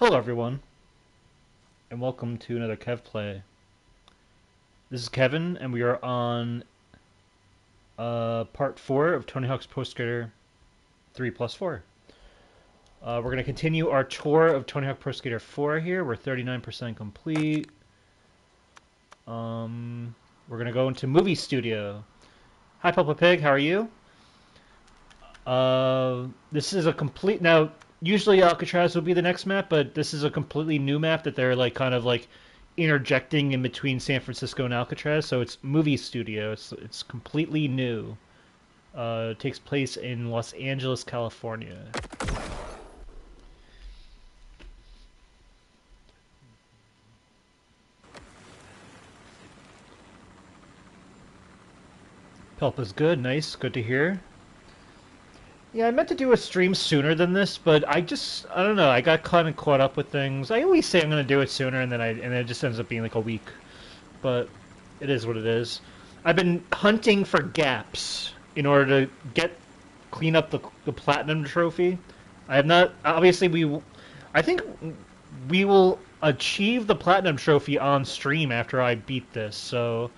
Hello everyone, and welcome to another Kev Play. This is Kevin, and we are on part 4 of Tony Hawk's Pro Skater 3 plus 4. We're going to continue our tour of Tony Hawk Pro Skater 4 here. We're 39% complete. We're going to go into Movie Studio. Hi Papa Pig, how are you? This is a complete... Now, usually Alcatraz would be the next map, but this is a completely new map that they're kind of interjecting in between San Francisco and Alcatraz. So it's Movie Studio. It's completely new. It takes place in Los Angeles, California. Pelpa's good, nice, good to hear. Yeah, I meant to do a stream sooner than this, but I don't know, I got kind of caught up with things. I always say I'm going to do it sooner, and then it just ends up being like a week. But it is what it is. I've been hunting for gaps in order to clean up the platinum trophy. I have not, obviously I think we will achieve the platinum trophy on stream after I beat this, so...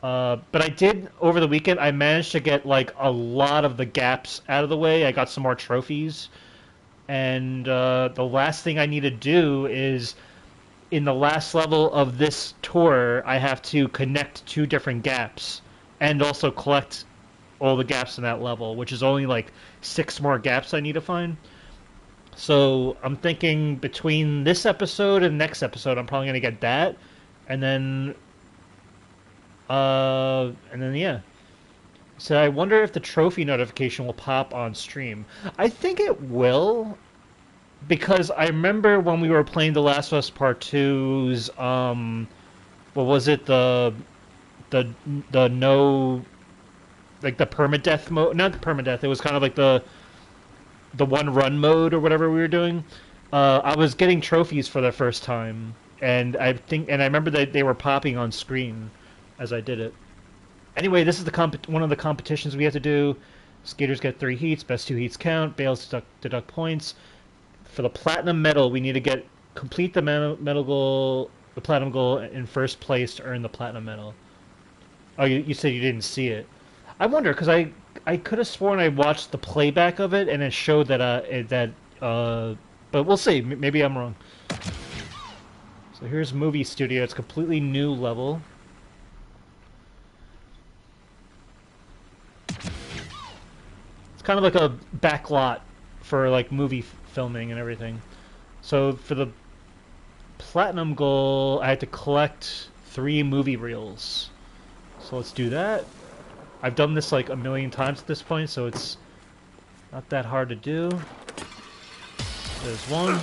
but I did, over the weekend, I managed to get, a lot of the gaps out of the way. I got some more trophies. And the last thing I need to do is, in the last level of this tour, I have to connect 2 different gaps. And also collect all the gaps in that level, which is only, 6 more gaps I need to find. So, I'm thinking between this episode and next episode, I'm probably going to get that. And then... yeah. So I wonder if the trophy notification will pop on stream. I think it will, because I remember when we were playing The Last of Us Part 2's, what was it, the no, the permadeath mode, not the permadeath, it was kind of like the one run mode or whatever we were doing. I was getting trophies for the first time, and I remember that they were popping on screen as I did it. Anyway, this is one of the competitions we have to do. Skaters get 3 heats, best 2 heats count, Bales deduct points. For the platinum medal, we need to complete the medal goal, the platinum goal in first place to earn the platinum medal. Oh, you said you didn't see it. I wonder, because I could have sworn I watched the playback of it and it showed that but we'll see. Maybe I'm wrong. So here's Movie Studio. It's a completely new level. Kind of like a back lot for movie filming and everything. So for the platinum goal, I had to collect 3 movie reels. So let's do that. I've done this a million times at this point, so it's not that hard to do. There's one.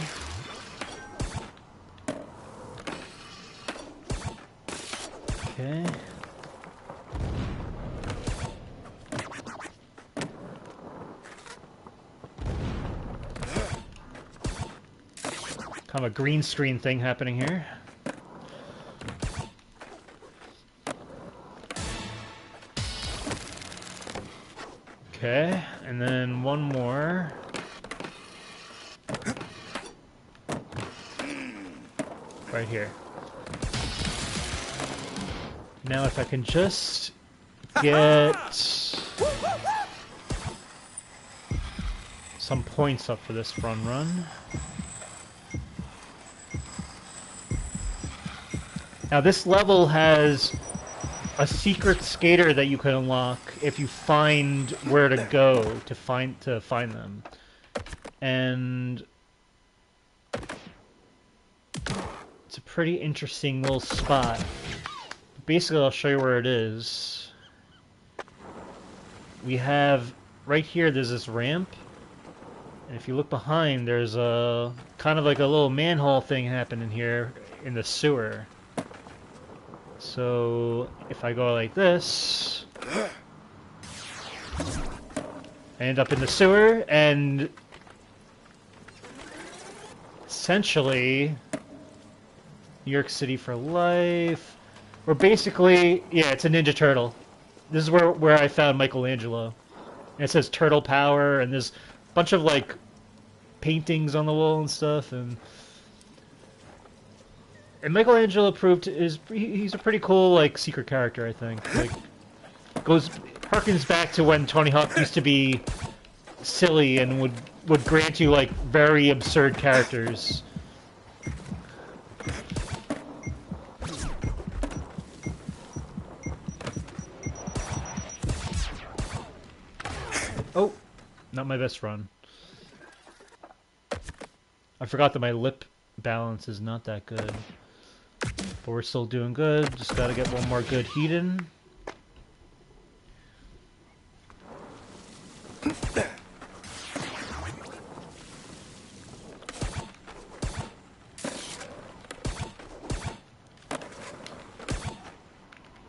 Okay. Kind of a green screen thing happening here. Okay, and then one more. Right here. Now if I can just get some points up for this fun run. Now this level has a secret skater that you can unlock if you find where to go to find them. And it's a pretty interesting little spot. Basically, I'll show you where it is. We have right here, there's this ramp. And if you look behind, there's a kind of like a little manhole thing happening here in the sewer. So if I go like this, I end up in the sewer, and essentially New York City for life. We're basically, yeah, it's a Ninja Turtle. This is where I found Michelangelo. And it says Turtle Power, and there's a bunch of paintings on the wall and stuff, and And Michelangelo proved he's a pretty cool like secret character. I think like harkens back to when Tony Hawk used to be silly and would grant you like very absurd characters. Oh, not my best run. I forgot that my lip balance is not that good. But we're still doing good. Just gotta get one more good heat in.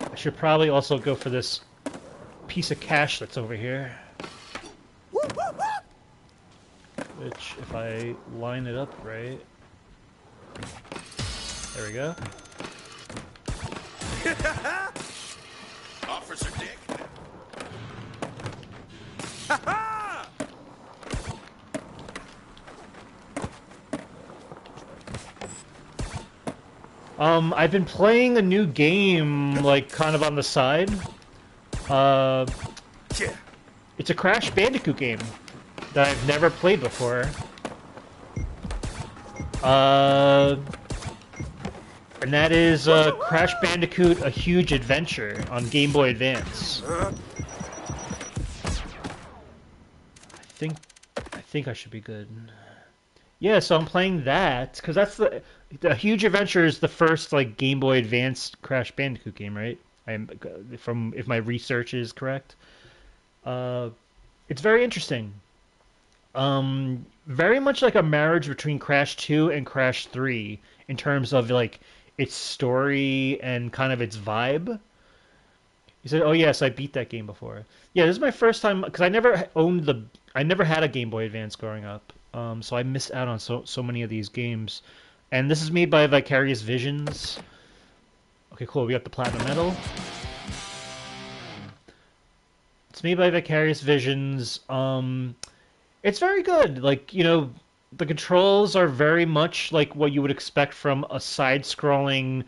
I should probably also go for this piece of cash that's over here. Which, if I line it up right... There we go. Officer Dick. I've been playing a new game, like, kind of on the side. It's a Crash Bandicoot game that I've never played before. And that is Crash Bandicoot: A Huge Adventure on Game Boy Advance. I think I should be good. Yeah, so I'm playing that because that's the Huge Adventure is the first like Game Boy Advance Crash Bandicoot game, right? From if my research is correct. It's very interesting. Very much like a marriage between Crash 2 and Crash 3 in terms of like its story and kind of its vibe. He said, "Oh yes, I beat that game before." Yeah, this is my first time because I never had a Game Boy Advance growing up, so I missed out on so many of these games. And this is made by Vicarious Visions. Okay, cool. We got the platinum medal. It's made by Vicarious Visions. It's very good. Like, you know, the controls are very much like what you would expect from a side-scrolling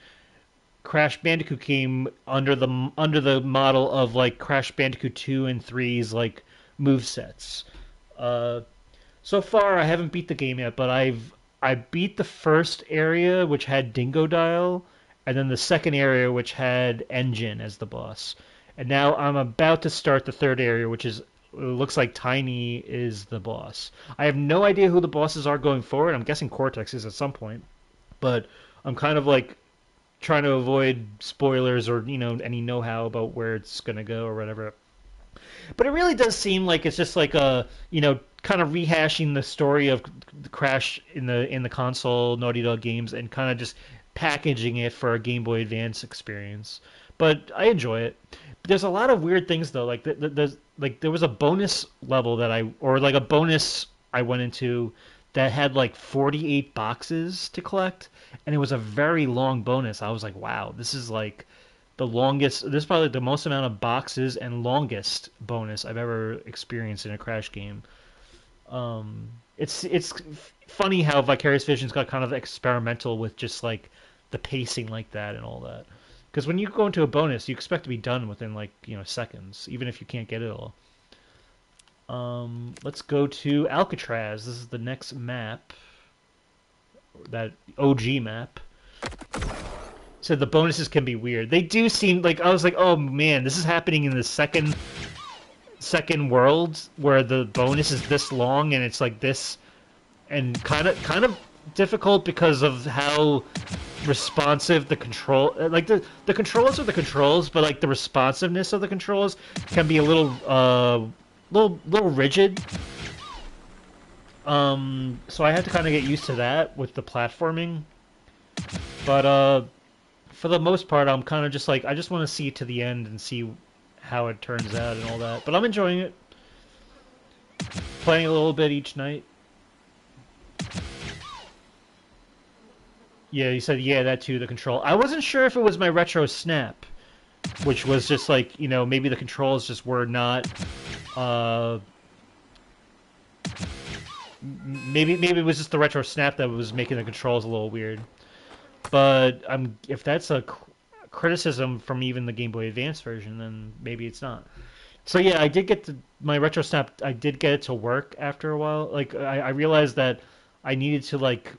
Crash Bandicoot game under the model of like Crash Bandicoot 2 and 3's like movesets. So far I haven't beat the game yet, but I beat the first area which had Dingodile, and then the second area which had Engine as the boss. And now I'm about to start the third area, which is it looks like Tiny is the boss. I have no idea who the bosses are going forward. I'm guessing Cortex is at some point, but I'm kind of like trying to avoid spoilers or you know any know-how about where it's gonna go or whatever. But it really does seem like it's just like a you know kind of rehashing the story of the Crash in the console Naughty Dog games and kind of just packaging it for a Game Boy Advance experience. But I enjoy it. There's a lot of weird things though. Like there was a bonus level that a bonus I went into that had like 48 boxes to collect, and it was a very long bonus. I was like, wow, this is like the longest. This is probably the most amount of boxes and longest bonus I've ever experienced in a Crash game. It's funny how Vicarious Visions got kind of experimental with just like the pacing like that and all that. Because when you go into a bonus, you expect to be done within like you know seconds, even if you can't get it all. Let's go to Alcatraz. This is the next map. That OG map. So the bonuses can be weird. They do seem like I was like, oh man, this is happening in the second world where the bonus is this long and it's like this, and kind of difficult because of how responsive the control like the controls are the controls, but like the responsiveness of the controls can be a little rigid. So I had to kind of get used to that with the platforming. But for the most part, I'm kind of just like I just want to see it to the end and see how it turns out and all that. But I'm enjoying it. Playing a little bit each night. Yeah, you said yeah, that too. The control. I wasn't sure if it was my retro snap, which was just like you know maybe the controls just were not. Maybe it was just the retro snap that was making the controls a little weird. But if that's a criticism from even the Game Boy Advance version, then maybe it's not. So yeah, I did get my retro snap. I did get it to work after a while. Like I realized that I needed to like.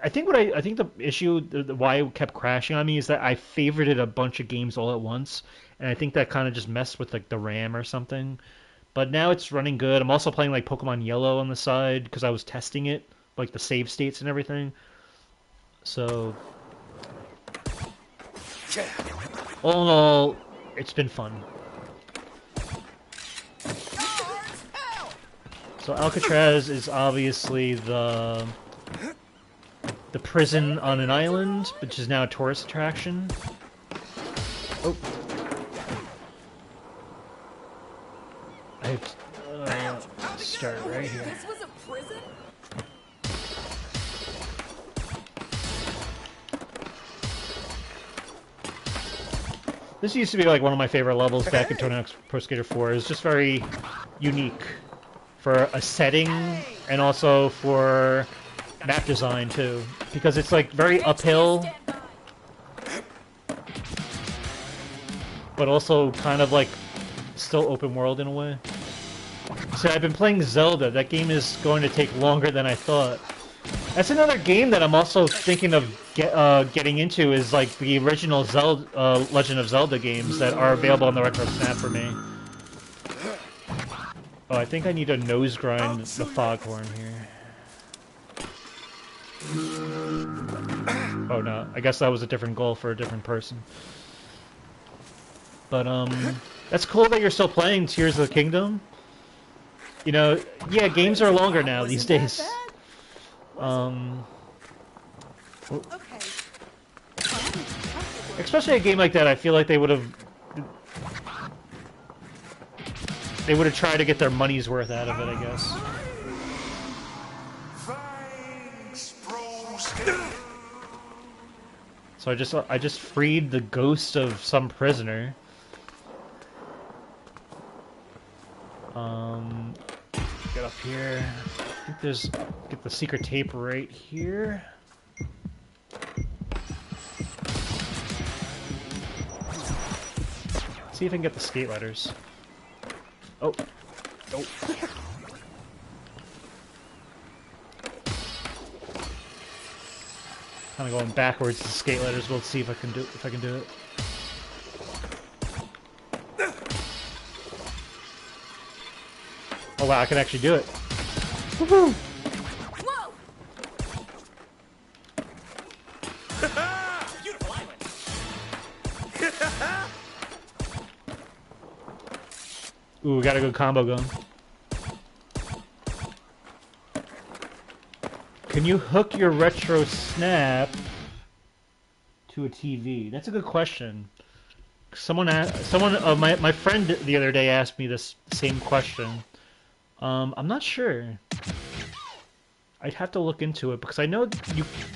I think the issue why it kept crashing on me is that I favorited a bunch of games all at once, and I think that kind of just messed with like the RAM or something. But now it's running good. I'm also playing like Pokemon Yellow on the side because I was testing it, like the save states and everything. So all in all, it's been fun. So Alcatraz is obviously the prison on an island, which is now a tourist attraction. Oh. I have to start right here. This was a prison? This used to be like one of my favorite levels back in Tony Hawk's Pro Skater 4. It's just very unique for a setting and also for map design too, because it's like very uphill, but also kind of like still open world in a way. So I've been playing Zelda. That game is going to take longer than I thought. That's another game that I'm also thinking of getting into, is like the original Zelda, Legend of Zelda games that are available on the Retro Snap for me. Oh, I think I need to nose grind the foghorn here. Oh no, I guess that was a different goal for a different person. But that's cool that you're still playing Tears of the Kingdom. You know, yeah, games are longer now these days. Especially a game like that, I feel like they would have tried to get their money's worth out of it, I guess. So I just freed the ghost of some prisoner. Get up here. I think get the secret tape right here. See if I can get the skate ladders. Oh. Nope. Kind of going backwards to skate ladders. We'll see if I can do it. Oh wow, I can actually do it. Woohoo! Whoa! Beautiful island. Ooh, we got a good combo going. Can you hook your retro snap to a TV? That's a good question. My friend the other day asked me this same question. I'm not sure. I'd have to look into it because I know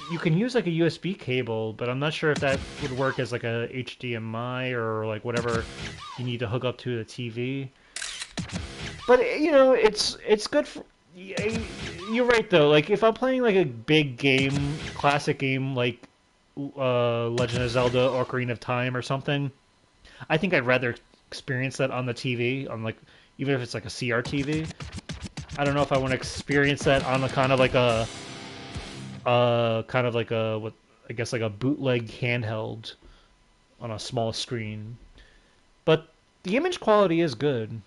you can use like a USB cable, but I'm not sure if that would work as like a HDMI or like whatever you need to hook up to the TV. But you know, it's good for. You're right though. Like if I'm playing like a big game, classic game like Legend of Zelda, Ocarina of Time, or something, I think I'd rather experience that on the TV, on like even if it's like a CRTV. I don't know if I want to experience that on a kind of like a what I guess like a bootleg handheld on a small screen. But the image quality is good.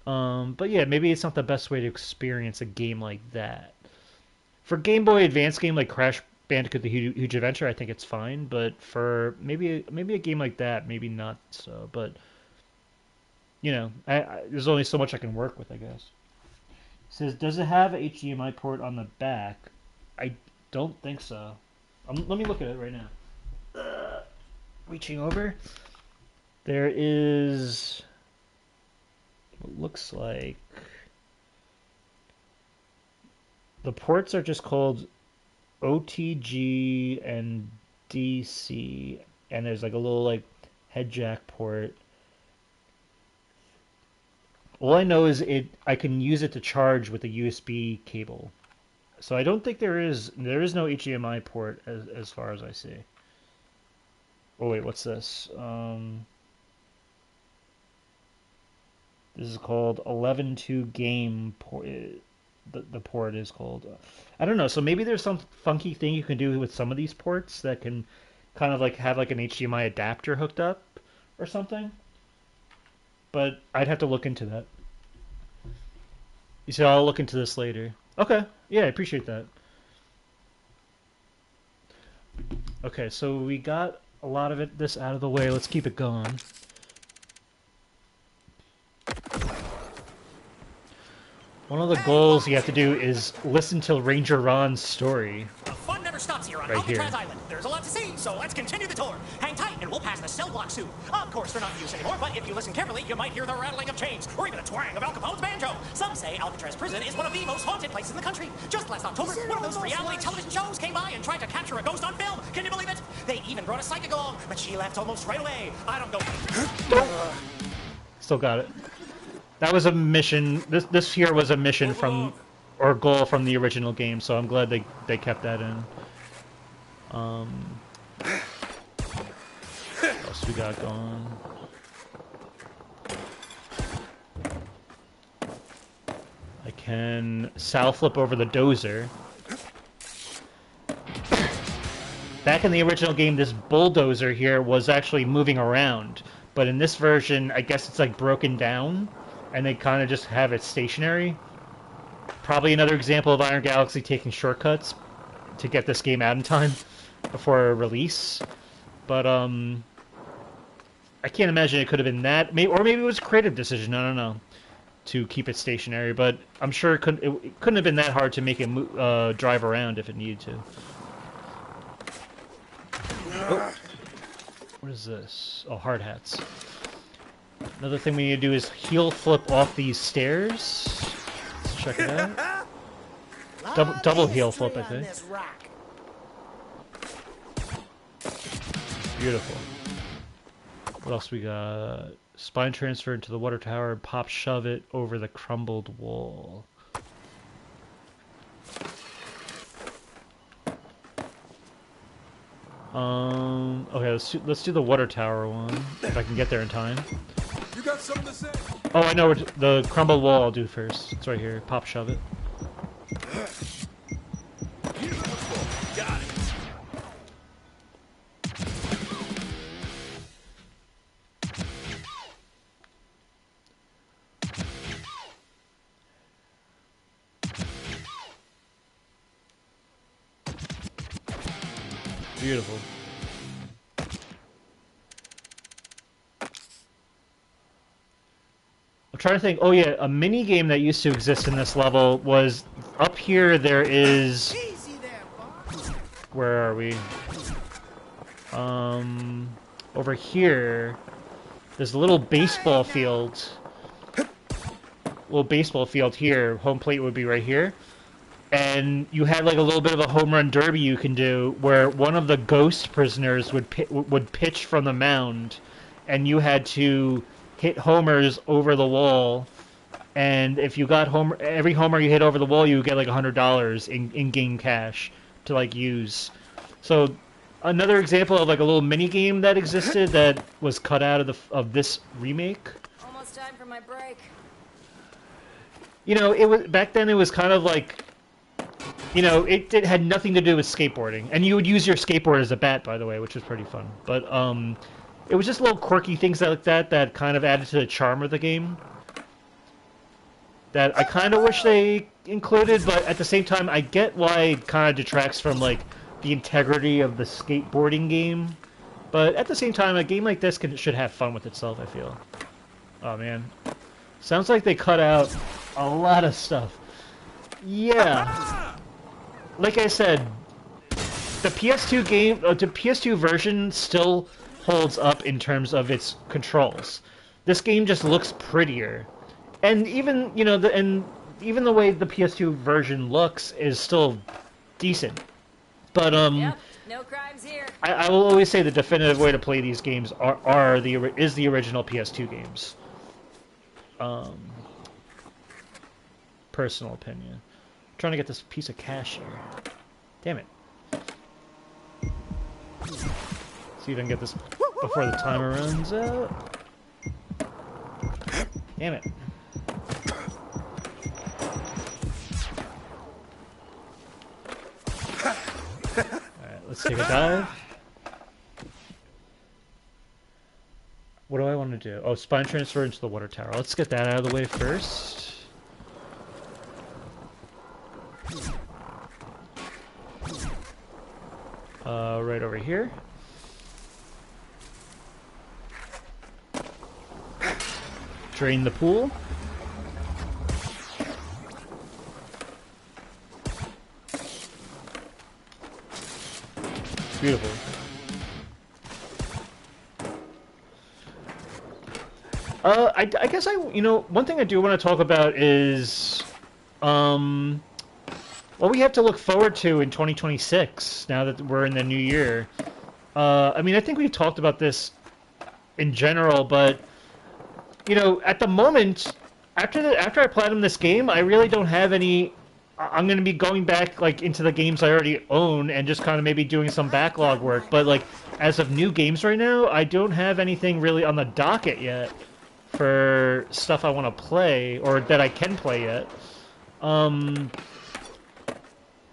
But yeah, maybe it's not the best way to experience a game like that. For Game Boy Advance game like Crash Bandicoot: The Huge Adventure, I think it's fine. But for maybe a game like that, maybe not so. But you know, there's only so much I can work with, I guess. It says, does it have a HDMI port on the back? I don't think so. Let me look at it right now. Reaching over. There is what looks like the ports are just called OTG and DC, and there's like a little like head jack port. All I know is I can use it to charge with a USB cable. So I don't think there is no HDMI port as far as I see. Oh wait, what's this? This is called 11.2 game port. The port is called. I don't know. So maybe there's some funky thing you can do with some of these ports that can kind of like have like an HDMI adapter hooked up or something. But I'd have to look into that. You said I'll look into this later. Okay. Yeah, I appreciate that. Okay, so we got a lot of this out of the way. Let's keep it going. One of the goals you have to do is listen to Ranger Ron's story. The fun never stops here on Right Alcatraz here. Island. There's a lot to see, so let's continue the tour. Hang tight, and we'll pass the cell block soon. Of course, they're not in use anymore, but if you listen carefully, you might hear the rattling of chains, or even the twang of Al Capone's banjo. Some say Alcatraz Prison is one of the most haunted places in the country. Just last October, one of those reality television shows came by and tried to capture a ghost on film. Can you believe it? They even brought a psychic along, but she left almost right away. I don't know. Still got it. That was a mission. This here was a mission from, or goal from the original game, so I'm glad they kept that in. What else we got going? I can sow flip over the dozer. Back in the original game, this bulldozer here was actually moving around, but in this version, I guess it's like broken down, and they kind of just have it stationary. Probably another example of Iron Galaxy taking shortcuts to get this game out in time before release. But I can't imagine it could have been that, or maybe it was a creative decision. I don't know, to keep it stationary. But I'm sure it couldn't have been that hard to make it drive around if it needed to. Oh. What is this? Oh, hard hats. Another thing we need to do is heel flip off these stairs. Let's check it out. Double heel flip, I think. Beautiful. What else we got? Spine transfer into the water tower and pop shove it over the crumbled wall. Okay, let's do the water tower one if I can get there in time. You got something to say? Oh, I know the crumbled wall I'll do first. It's right here. Pop shove it. Got it. Beautiful. I'm trying to think. Oh yeah, a mini game that used to exist in this level was up here. There is. Where are we? Over here. There's a little baseball field. Little baseball field here. Home plate would be right here. And you had like a little bit of a home run derby you can do, where one of the ghost prisoners would pitch from the mound, and you had to hit homers over the wall. And if you got every homer you hit over the wall, you would get like $100 in-game cash to like use. So another example of like a little mini game that existed that was cut out of this remake. Almost time for my break. You know, it was back then. It was kind of like. You know, it had nothing to do with skateboarding, and you would use your skateboard as a bat, by the way, which was pretty fun. But it was just little quirky things like that kind of added to the charm of the game. That I kind of wish they included, but at the same time, I get why it kind of detracts from like the integrity of the skateboarding game. But at the same time, a game like this should have fun with itself. I feel. Oh man, sounds like they cut out a lot of stuff. Yeah. Like I said, the PS2 game, the PS2 version still holds up in terms of its controls. This game just looks prettier, and even even the way the PS2 version looks is still decent. But Yep, no crimes here. I will always say the definitive way to play these games is the original PS2 games. Personal opinion. trying to get this piece of cash here. Damn it. See if I can get this before the timer runs out. Damn it. Alright, let's take a dive. What do I want to do? Oh, spine transfer into the water tower. Let's get that out of the way first. Right over here. Drain the pool. Beautiful. I guess one thing I do want to talk about is, what we have to look forward to in 2026, now that we're in the new year. I mean, I think we've talked about this in general, but, you know, at the moment, after I platinum this game, I really don't have any... I'm going to be going back, like, into the games I already own and just kind of maybe doing some backlog work, but, like, as of new games right now, I don't have anything really on the docket yet for stuff I want to play, or that I can play yet.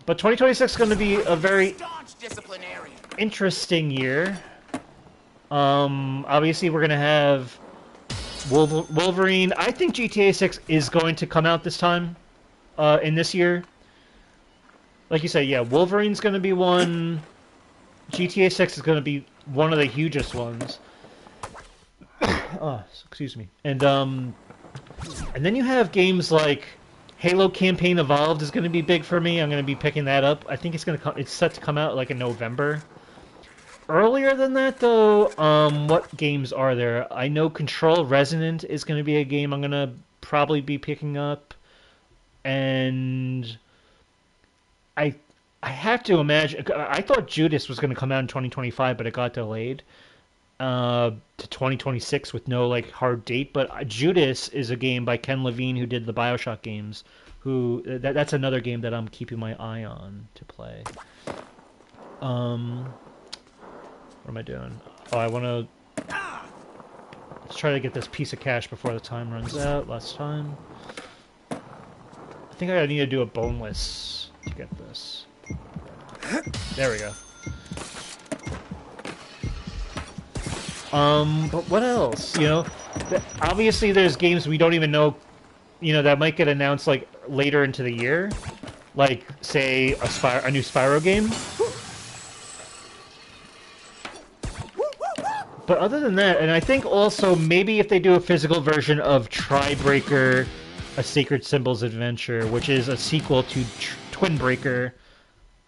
But 2026 is going to be a very interesting year. Obviously, we're going to have Wolverine. I think GTA 6 is going to come out this time, in this year. Like you say, yeah, Wolverine's going to be one. GTA 6 is going to be one of the hugest ones. Oh, excuse me. And then you have games like Halo Campaign Evolved is going to be big for me. I'm going to be picking that up. I think it's set to come out like in November. Earlier than that, though, what games are there? I know Control Resonant is going to be a game I'm going to probably be picking up. And I have to imagine... I thought Judas was going to come out in 2025, but it got delayed to 2026 with no like hard date. But Judas is a game by Ken Levine, who did the BioShock games. That's another game that I'm keeping my eye on to play. What am I doing? Oh, I want to... Let's try to get this piece of cash before the time runs out. Last time. I think I need to do a boneless to get this. There we go. But what else? You know, obviously there's games we don't even know, you know, that might get announced like later into the year, like say a new Spyro game. But other than that, and I think also maybe if they do a physical version of Tribreaker, A Sacred Symbols Adventure, which is a sequel to Twin Breaker,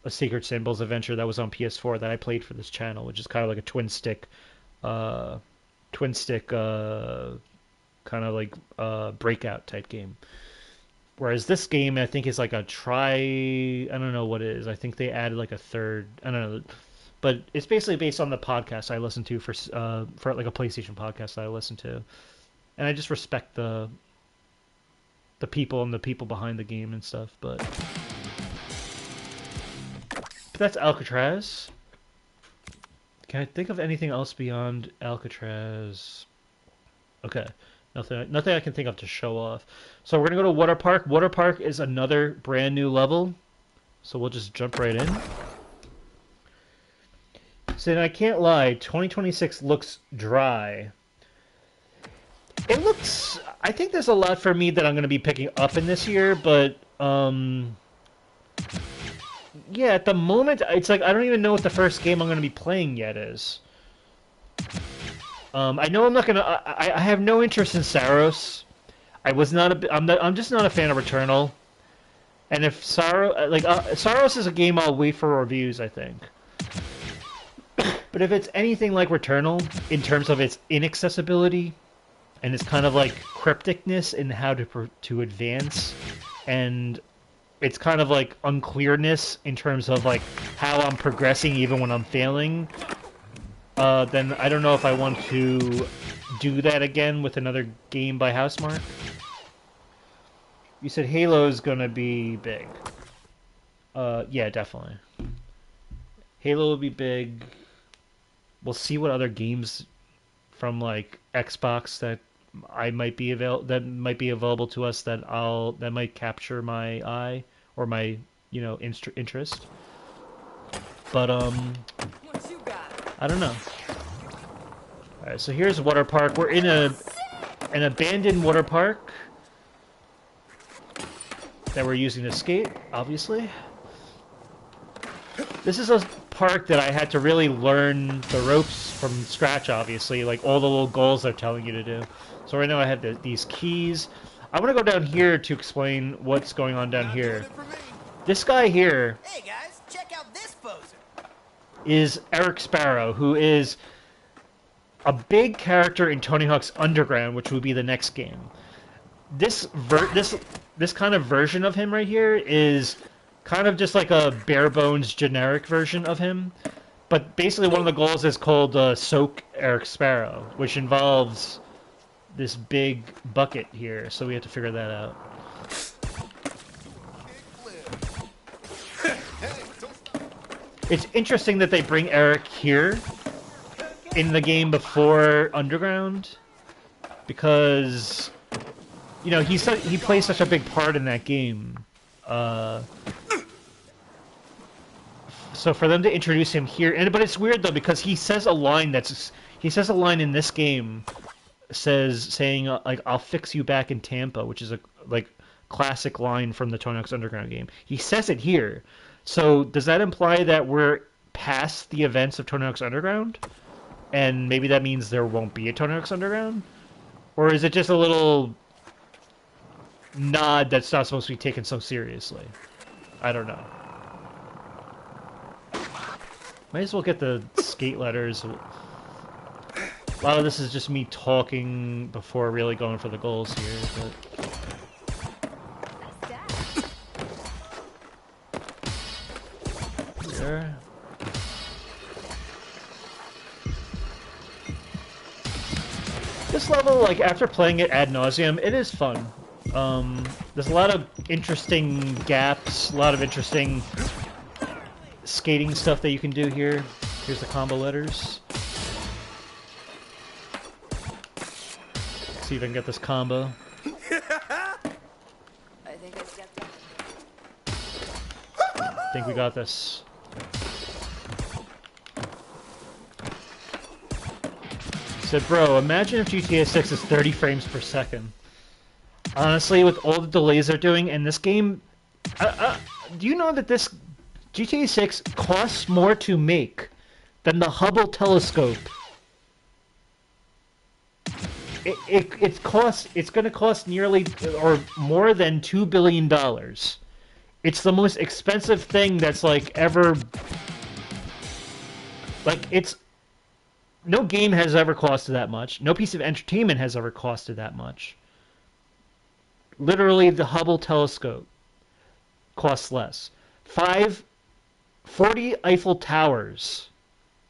A Sacred Symbols Adventure that was on PS4 that I played for this channel, which is kind of like a twin stick kind of like breakout type game. Whereas this game I think is like I don't know what it is. I think they added like a third, I don't know, but it's basically based on the podcast I listen to for like a PlayStation podcast that I listen to, and I just respect the people and the people behind the game and stuff. But that's Alcatraz. Can I think of anything else beyond Alcatraz? Okay, nothing I can think of to show off. So we're gonna go to Water Park. Water Park is another brand new level, so we'll just jump right in. So I can't lie, 2026 looks dry. It looks... I think there's a lot for me that I'm going to be picking up in this year, but... yeah, at the moment, it's like I don't even know what the first game I'm going to be playing yet is. I know I'm not going to... I have no interest in Saros. I'm just not a fan of Returnal. And if Saros is a game I'll wait for reviews, I think. But if it's anything like Returnal, in terms of its inaccessibility, and its kind of like crypticness in how to advance, and it's kind of like unclearness in terms of like how I'm progressing even when I'm failing, then I don't know if I want to do that again with another game by Housemarque. You said Halo's gonna be big. Yeah, definitely. Halo will be big. We'll see what other games from like Xbox that that might be available to us that might capture my eye or my interest. But What you got? I don't know. All right, so here's water park. We're in an abandoned water park that we're using to skate, obviously. This is a park that I had to really learn the ropes from scratch, obviously, like all the little goals they're telling you to do. So right now I have these keys. I want to go down here to explain what's going on down here. This guy here Hey guys, check out this poser. is Eric Sparrow, who is a big character in Tony Hawk's Underground, which will be the next game. This kind of version of him right here is kind of just like a bare bones generic version of him. But basically one of the goals is called Soak Eric Sparrow, which involves this big bucket here, so we have to figure that out. It's interesting that they bring Eric here in the game before Underground, because he plays such a big part in that game. So for them to introduce him here, but it's weird though because he says a line in this game saying like "I'll fix you back in Tampa," which is a like classic line from the Tony Hawk's Underground game. He says it here. So does that imply that we're past the events of Tony Hawk's Underground? And maybe that means there won't be a Tony Hawk's Underground? Or is it just a little nod that's not supposed to be taken so seriously? I don't know. Might as well get the skate letters. A lot of this is just me talking before really going for the goals here, but... There. This level, like, after playing it ad nauseum, it is fun. There's a lot of interesting gaps, a lot of interesting skating stuff that you can do here. Here's the combo letters. See if I can get this combo. I think I stepped up. I think we got this. Said, bro, imagine if GTA 6 is 30 frames per second. Honestly, with all the delays they're doing, and this game... do you know that this GTA 6 costs more to make than the Hubble telescope? It's going to cost nearly, or more than $2 billion. It's the most expensive thing that's, like, ever... Like, it's... No game has ever costed that much. No piece of entertainment has ever costed that much. Literally, the Hubble telescope costs less. 40 Eiffel Towers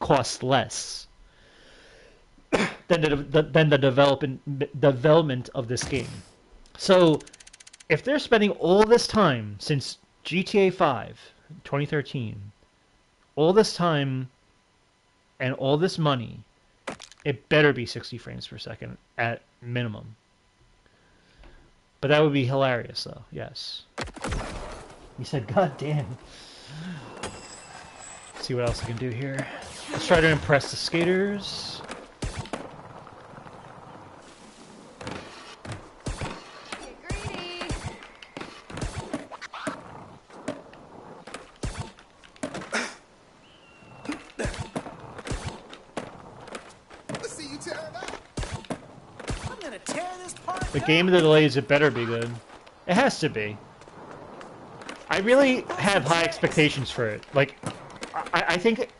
cost less than the development of this game. So, if they're spending all this time since GTA 5, 2013, all this time and all this money, it better be 60 frames per second at minimum. But that would be hilarious, though. Yes. He said, "God damn." Let's see what else I can do here. Let's try to impress the skaters. Get greedy. Let's see you tear it up. I'm gonna tear this part The game of the delays, it better be good. It has to be. I really have high expectations for it. Like, I think...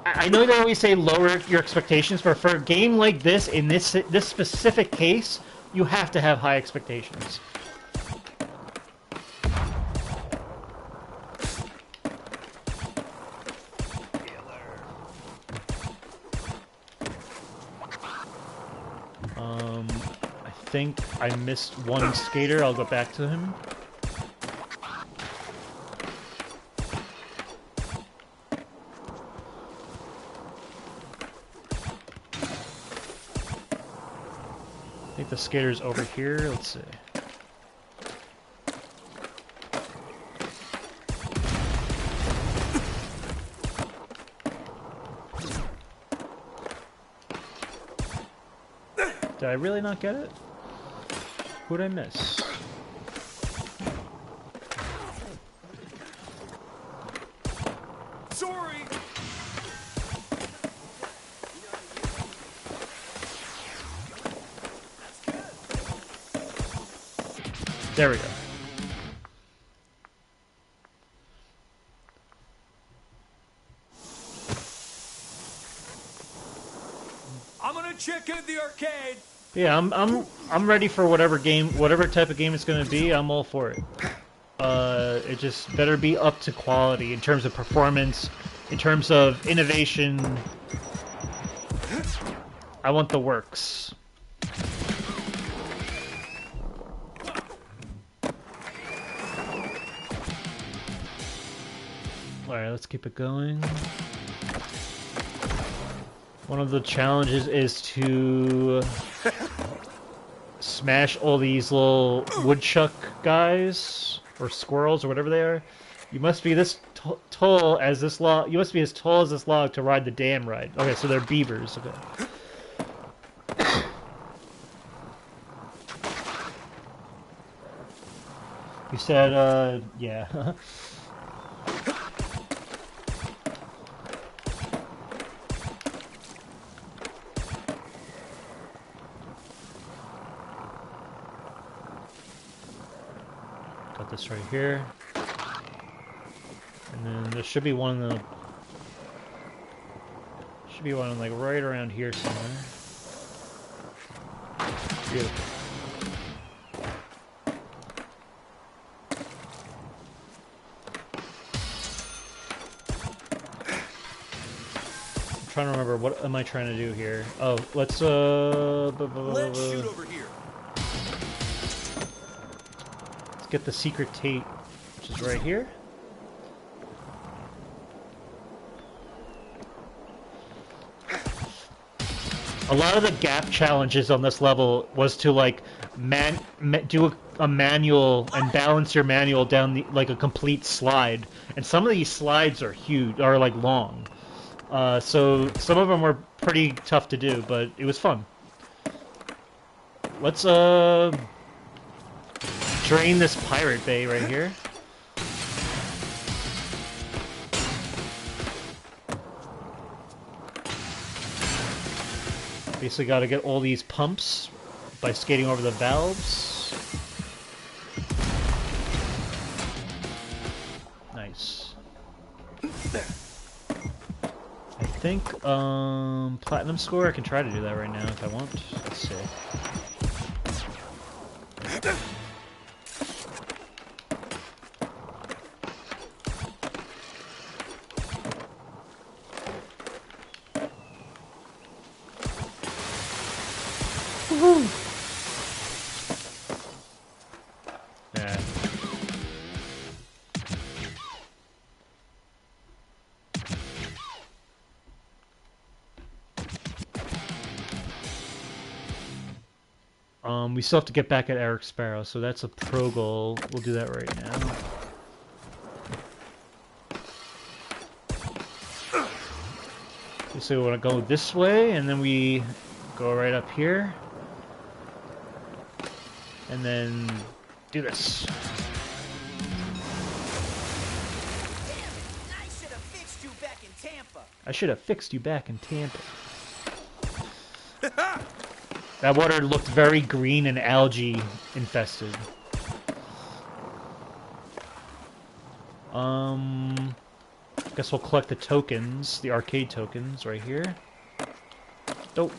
I know they always say lower your expectations, but for a game like this, in this specific case, you have to have high expectations. I think I missed one skater. I'll go back to him. think the skater's over here. Let's see. Did I really not get it? Who'd I miss? Sorry. There we go. I'm gonna check in the arcade. Yeah, I'm ready for whatever type of game it's gonna be. I'm all for it. It just better be up to quality in terms of performance, in terms of innovation. I want the works. Alright, let's keep it going. One of the challenges is to smash all these little woodchuck guys, or squirrels, or whatever they are. You must be this tall as this log. You must be as tall as this log to ride the dam ride. Okay, so they're beavers. Okay. You said, yeah. Got this right here. And then there should be one in the... Should be one like right around here somewhere. Beautiful. I'm trying to remember, what am I trying to do here? Oh, let's Let's shoot over here. let's get the secret Tate, which is right here. A lot of the gap challenges on this level was to like do a manual and balance your manual down the, like a complete slide, and some of these slides are huge, are like long. So some of them were pretty tough to do, but it was fun. Let's drain this pirate bay right here. Basically got to get all these pumps by skating over the valves. Nice. I think platinum score, I can try to do that right now if I want. Let's see. Yeah. We still have to get back at Eric Sparrow, so that's a pro goal. We'll do that right now. So we want to go this way, and then we go right up here. And then do this. Damn it! I should have fixed you back in Tampa. I should have fixed you back in Tampa. That water looked very green and algae infested. Guess we'll collect the tokens, the arcade tokens, right here. Oh.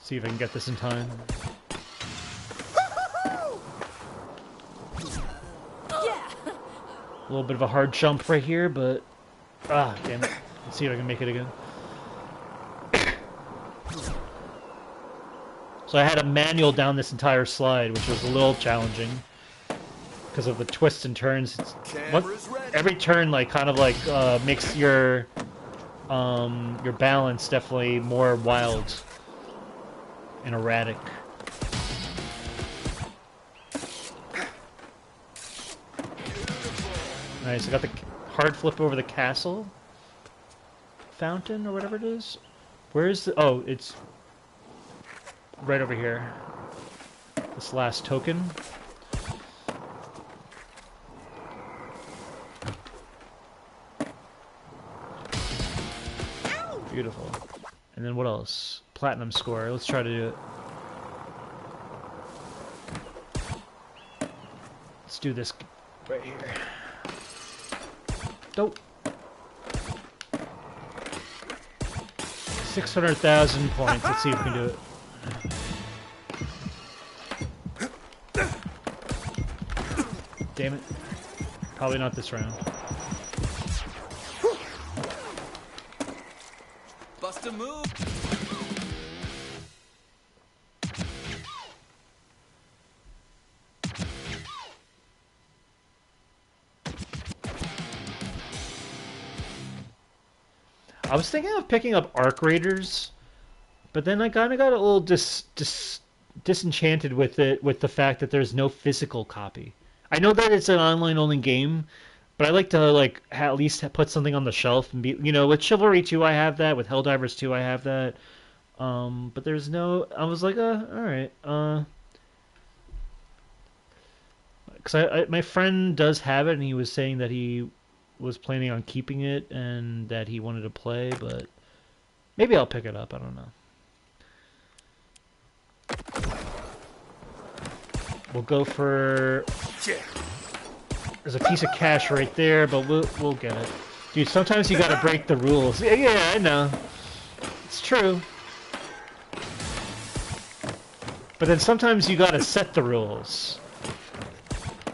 See if I can get this in time. A little bit of a hard jump right here, but... Ah, damn it. Let's see if I can make it again. So I had a manual down this entire slide, which was a little challenging. because of the twists and turns. Camera's ready. Every turn like kind of like makes your balance definitely more wild and erratic. Nice, I got the hard flip over the castle fountain or whatever it is. Where is the... Oh, it's right over here. This last token. Beautiful. And then what else? Platinum score. Let's try to do it. Let's do this right here. Dope. 600,000 points. Let's see if we can do it. Damn it. Probably not this round. Bust a move. I was thinking of picking up Arc Raiders, but then I kind of got a little disenchanted with it, with the fact that there's no physical copy. I know that it's an online-only game, but I like to at least put something on the shelf and be, with Chivalry 2 I have that, with Helldivers 2 I have that, but there's no. I was like, all right, because my friend does have it, and he was saying that he was planning on keeping it and that he wanted to play, but maybe I'll pick it up. I don't know. We'll go for... There's a piece of cash right there, but we'll get it. Dude, sometimes you gotta break the rules. Yeah, I know. It's true. But then sometimes you gotta set the rules,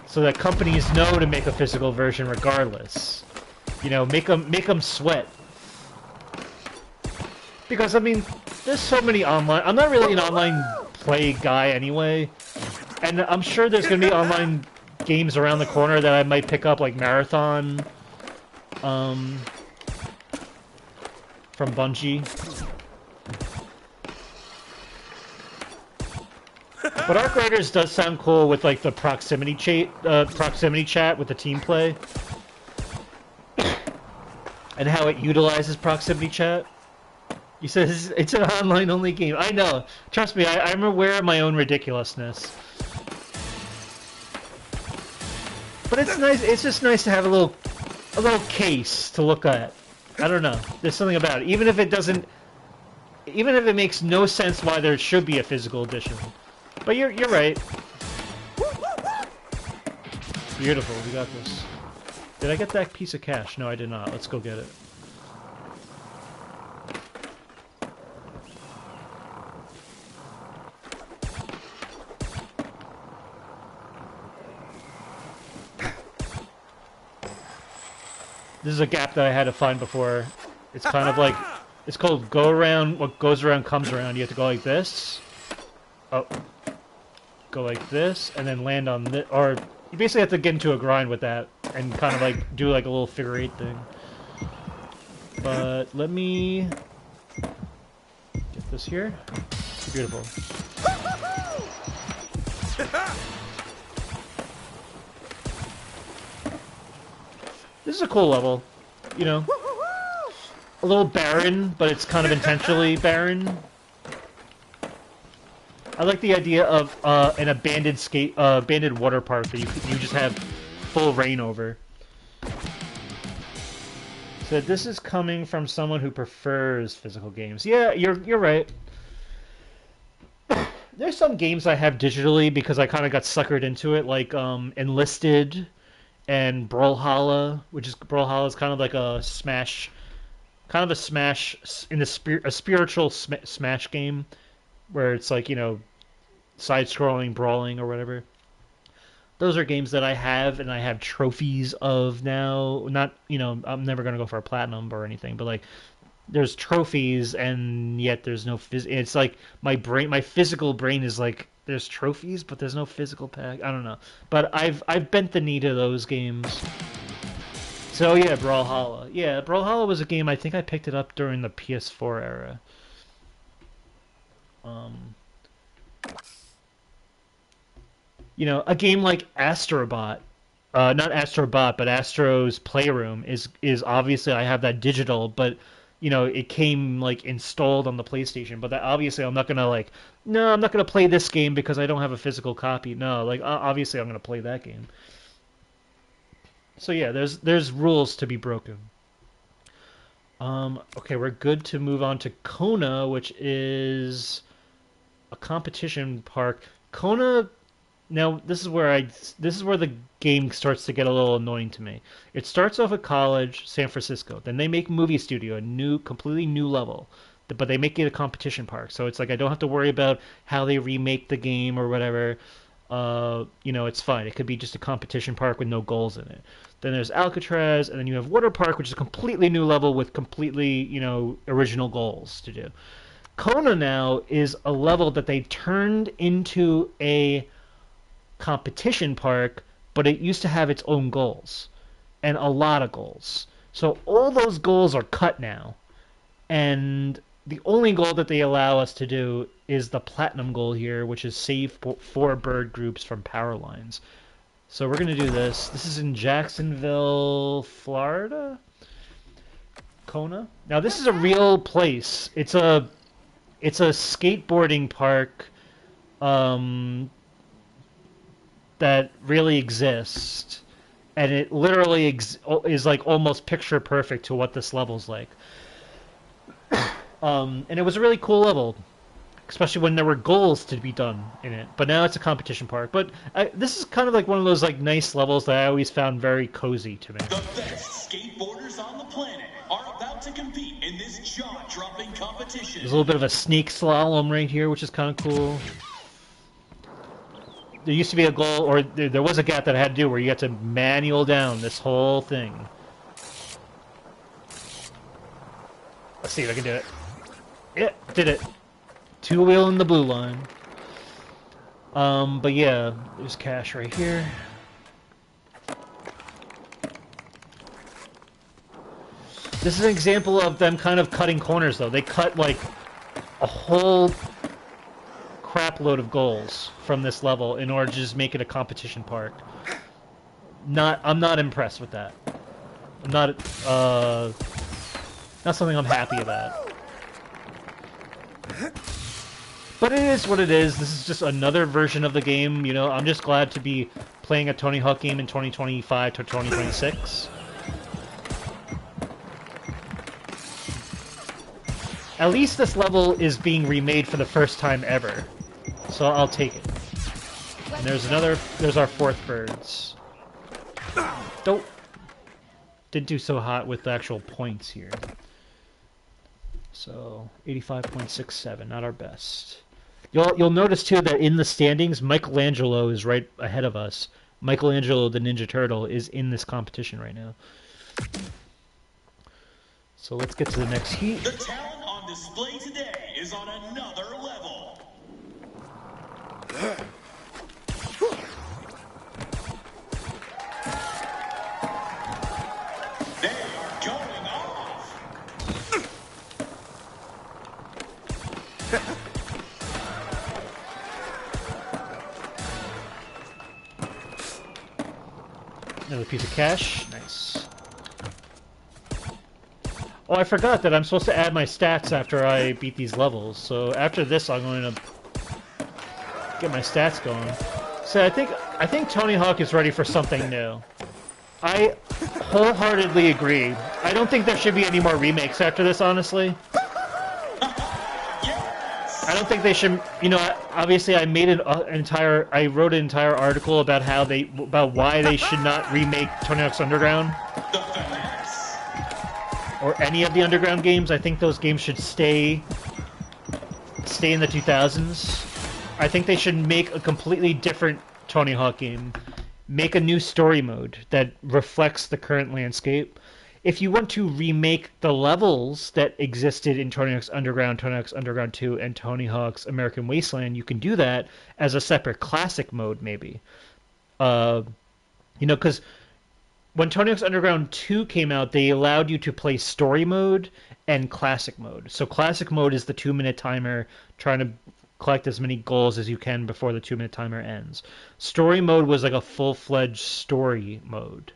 so that companies know to make a physical version regardless. Make them sweat. Because, I mean, there's so many online... I'm not really an online play guy anyway. And I'm sure there's going to be online games around the corner that I might pick up, like Marathon. From Bungie. But Arc Raiders does sound cool with the proximity chat with the team play, and how it utilizes proximity chat. You said it's an online-only game. I know. Trust me, I'm aware of my own ridiculousness. But it's nice. It's just nice to have a little case to look at. I don't know. There's something about it, even if it makes no sense why there should be a physical edition. But you're right. Beautiful, we got this. Did I get that piece of cash? No, I did not. Let's go get it. This is a gap that I had to find before. It's kind of like... It's called go around, what goes around comes around. You have to go like this. Oh. Go like this, and then land on this, or you basically have to get into a grind with that, and kind of do a little figure 8 thing. But let me get this here. Beautiful. This is a cool level, a little barren, but it's kind of intentionally barren. I like the idea of an abandoned water park that you just have full reign over. So this is coming from someone who prefers physical games. Yeah, you're right. There's some games I have digitally because I kind of got suckered into it, like Enlisted and Brawlhalla, Brawlhalla is kind of like a Smash, in the a spiritual Smash game, where it's like, side-scrolling, brawling, or whatever. Those are games that I have, and I have trophies of now. Not, I'm never going to go for a platinum or anything, but, there's trophies, and yet there's no it's like, my physical brain is, there's trophies, but there's no physical pack. I don't know, but I've bent the knee to those games. So yeah, Brawlhalla. Yeah, Brawlhalla was a game I think I picked it up during the PS4 era. You know, a game like Astrobot, not Astrobot, but Astro's Playroom is obviously I have that digital, but you know it came like installed on the PlayStation. But that obviously I'm not gonna like, no, I'm not gonna play this game because I don't have a physical copy. No, like obviously I'm gonna play that game. So yeah, there's rules to be broken. Okay, we're good to move on to Kona, which is a competition park. Kona. Now this is where the game starts to get a little annoying to me. It starts off at college, San Francisco. Then they make movie studio, completely new level, but they make it a competition park. So it's like I don't have to worry about how they remake the game or whatever. You know, it's fine. It could be just a competition park with no goals in it. Then there's Alcatraz, and then you have Water Park, which is a completely new level with completely, you know, original goals to do. Kona now is a level that they turned into a competition park, but it used to have its own goals and a lot of goals. So all those goals are cut now, and the only goal that they allow us to do is the platinum goal here, which is save 4 bird groups from power lines. So we're going to do this. This is in Jacksonville, Florida? Kona? Now this is a real place. It's a skateboarding park that really exists. And it literally is like almost picture perfect to what this level's like. And it was a really cool level, especially when there were goals to be done in it. But now it's a competition park. But this is kind of like one of those like nice levels that I always found very cozy to me. The best skateboarders on the planet are about to compete in this jaw-dropping competition. There's a little bit of a sneak slalom right here, which is kind of cool. There used to be a goal, or there was a gap that I had to do where you had to manual down this whole thing. Let's see if I can do it. Yeah, did it. 2-wheel in the blue line. But yeah, there's cash right here. This is an example of them kind of cutting corners, though. They cut, like, a whole crap load of goals from this level in order to just make it a competition park. I'm not impressed with that. I'm not something I'm happy about. But it is what it is. This is just another version of the game, you know. I'm just glad to be playing a Tony Hawk game in 2025 to 2026. At least this level is being remade for the first time ever. So I'll take it. And there's our 4th birds. Didn't do so hot with the actual points here. So 85.67, not our best. You'll notice too that in the standings, Michelangelo is right ahead of us. Michelangelo the Ninja Turtle is in this competition right now. So let's get to the next heat. The talent on display today is on another level. They are going off. Another piece of cash. Nice. Oh, I forgot that I'm supposed to add my stats after I beat these levels. So after this, I'm going to get my stats going. So I think Tony Hawk is ready for something new. I wholeheartedly agree. I don't think there should be any more remakes after this, honestly. I don't think they should. You know, obviously, I wrote an entire article about why they should not remake Tony Hawk's Underground or any of the Underground games. I think those games should stay in the 2000s. I think they should make a completely different Tony Hawk game. Make a new story mode that reflects the current landscape. if you want to remake the levels that existed in Tony Hawk's Underground 2, and Tony Hawk's American Wasteland, you can do that as a separate classic mode, maybe. Because when Tony Hawk's Underground 2 came out, they allowed you to play story mode and classic mode. So classic mode is the 2-minute timer, trying to collect as many goals as you can before the 2-minute timer ends. Story mode was like a full-fledged story mode.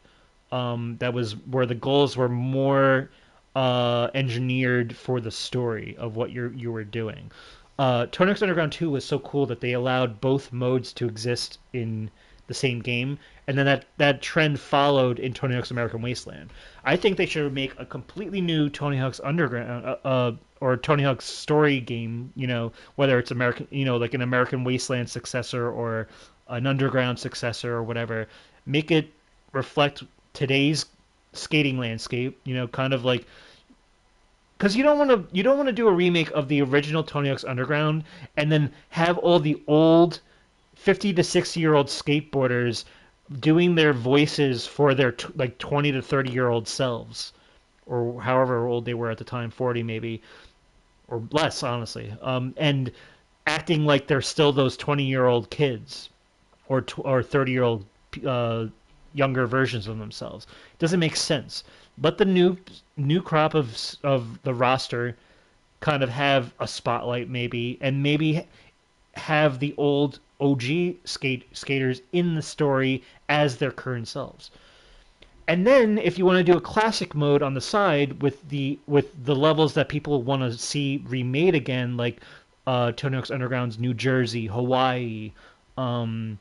That was where the goals were more engineered for the story of what you were doing. Tony Hawk's Underground 2 was so cool that they allowed both modes to exist in the same game, and then that trend followed in Tony Hawk's American Wasteland. I think they should make a completely new Tony Hawk's Underground or Tony Hawk's story game, whether it's American, like an American Wasteland successor or an Underground successor or whatever. Make it reflect today's skating landscape, kind of like, because you don't want to do a remake of the original Tony Hawk's Underground and then have all the old 50 to 60-year-old skateboarders doing their voices for their 20 to 30-year-old selves, or however old they were at the time, 40 maybe, or less, honestly, and acting like they're still those 20-year-old kids or 30-year-old younger versions of themselves. It doesn't make sense. Let the new crop of the roster kind of have a spotlight, maybe, and maybe have the old OG skaters in the story as their current selves. And then if you want to do a classic mode on the side with the levels that people want to see remade again, like Tony Hawk's Underground's New Jersey, Hawaii, there's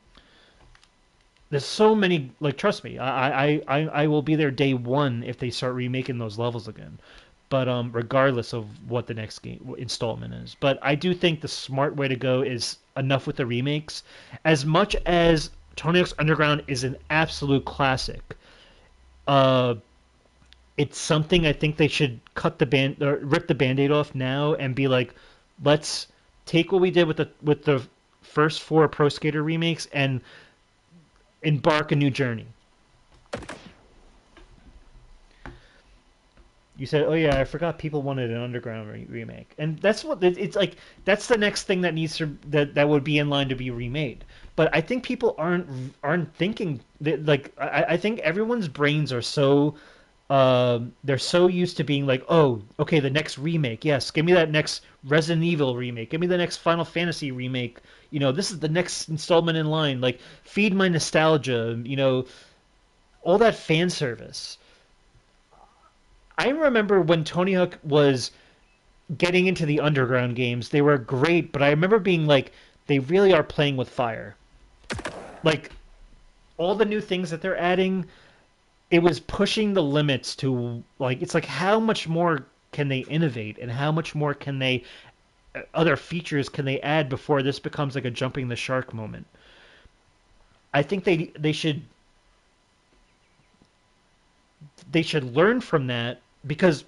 so many, trust me, I will be there day one if they start remaking those levels again. But regardless of what the next game installment is. But I do think the smart way to go is enough with the remakes. As much as Tony Hawk's Underground is an absolute classic, it's something I think they should rip the Band-Aid off now and be like, let's take what we did with the first 4 Pro Skater remakes and embark a new journey. You said, "Oh yeah, I forgot people wanted an Underground remake," and that's what it's like. That's the next thing that needs to that would be in line to be remade. But I think people aren't thinking that, I think everyone's brains are so they're so used to being like, oh, okay, the next remake, yes, give me that next Resident Evil remake, give me the next Final Fantasy remake. This is the next installment in line. Like, feed my nostalgia. All that fan service. I remember when Tony Hawk was getting into the Underground games, they were great, but I remember being like, they really are playing with fire. Like, all the new things that they're adding, it was pushing the limits to, it's like, how much more can they innovate and how much more can they, other features can they add before this becomes like a jumping the shark moment? I think they should learn from that, because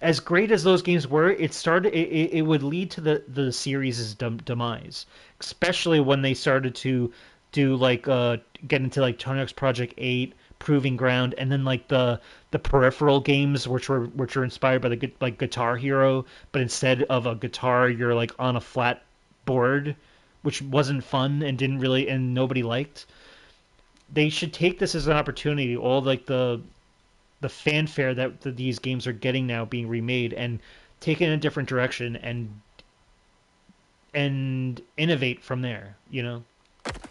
as great as those games were, it would lead to the series' demise, especially when they started to do get into Tony Hawk's Project 8, Proving Ground, and then the peripheral games which were inspired by the Guitar Hero, but instead of a guitar you're on a flat board, which wasn't fun and didn't really, and nobody liked. They should take this as an opportunity, all the fanfare that these games are getting now being remade, and take it in a different direction and innovate from there.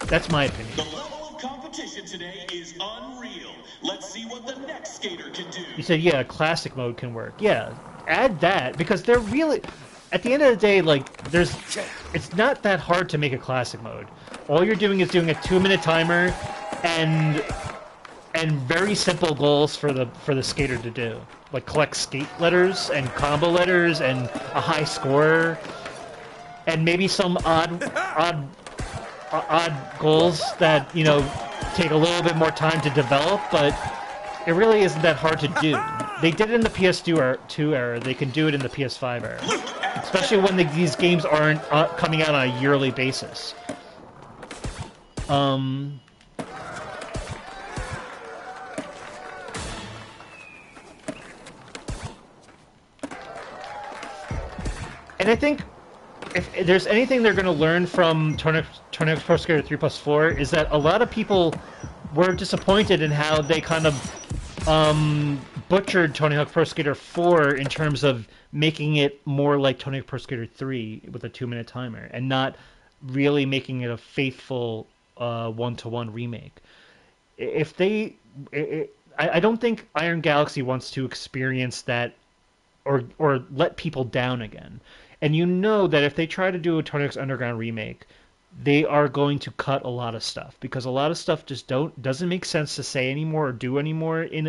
That's my opinion. The level of competition today is unreal. Let's see what the next skater can do. You said, yeah, classic mode can work. Yeah, add that, because they're really, at the end of the day, it's not that hard to make a classic mode. All you're doing is doing a 2-minute timer and very simple goals for the skater to do, like collect skate letters and combo letters and a high score, and maybe some odd goals that take a little bit more time to develop, but it really isn't that hard to do. They did it in the PS2 era. They can do it in the PS5 era, especially when these games aren't coming out on a yearly basis. And I think if there's anything they're going to learn from Tony Hawk's Pro Skater 3+4 is that a lot of people were disappointed in how they kind of butchered Tony Hawk Pro Skater 4 in terms of making it more like Tony Hawk Pro Skater 3 with a 2-minute timer and not really making it a faithful one-to-one remake. If they... I don't think Iron Galaxy wants to experience that or let people down again. And you know that if they try to do a Tony Hawk's Underground remake, they are going to cut a lot of stuff because a lot of stuff just doesn't make sense to say anymore or do anymore in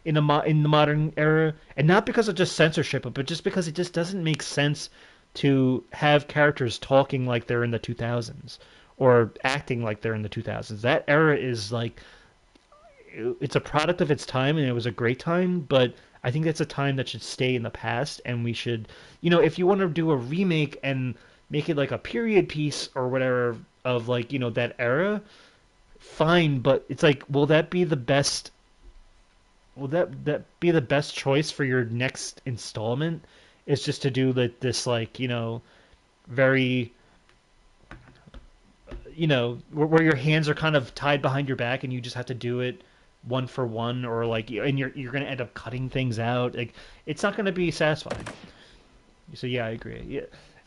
the modern era, and not because of just censorship, but just because it just doesn't make sense to have characters talking like they're in the 2000s or acting like they're in the 2000s. That era is like, it's a product of its time, and it was a great time, but I think that's a time that should stay in the past, and we should, if you want to do a remake and make it like a period piece or whatever of like, that era, fine, but it's like, will that be the best choice for your next installment? Is just to do this like, very, where your hands are kind of tied behind your back and you just have to do it one for one, or like, and you're going to end up cutting things out. Like, it's not going to be satisfying. So yeah, I agree. Yeah,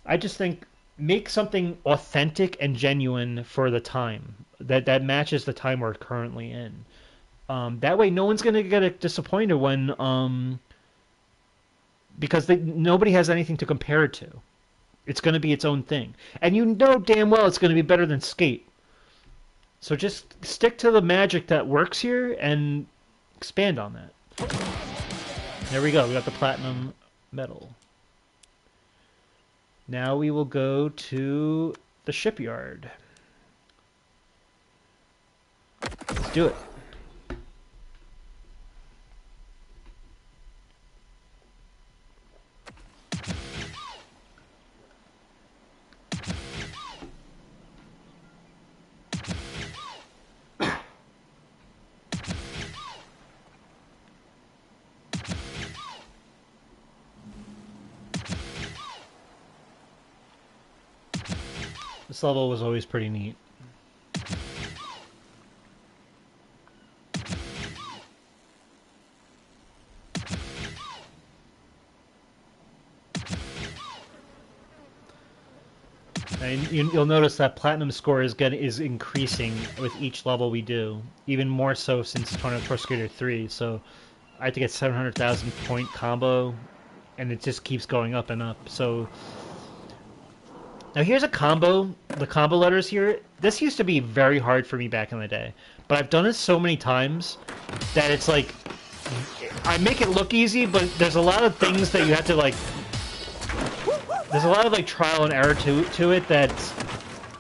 I just think make something authentic and genuine for the time that matches the time we're currently in. That way, no one's going to get disappointed when because nobody has anything to compare it to. It's going to be its own thing, and you know damn well it's going to be better than Skate. So just stick to the magic that works here and expand on that. There we go. We got the platinum medal. Now we will go to the shipyard. Let's do it. This level was always pretty neat. And you'll notice that platinum score is increasing with each level we do, even more so since Tony Hawk Pro Skater 3. So I have to get 700,000 point combo, and it just keeps going up and up. So now here's a combo. The combo letters here. This used to be very hard for me back in the day, but I've done it so many times that it's like I make it look easy, but there's a lot of things that you have to like. There's a lot of like trial and error to it that's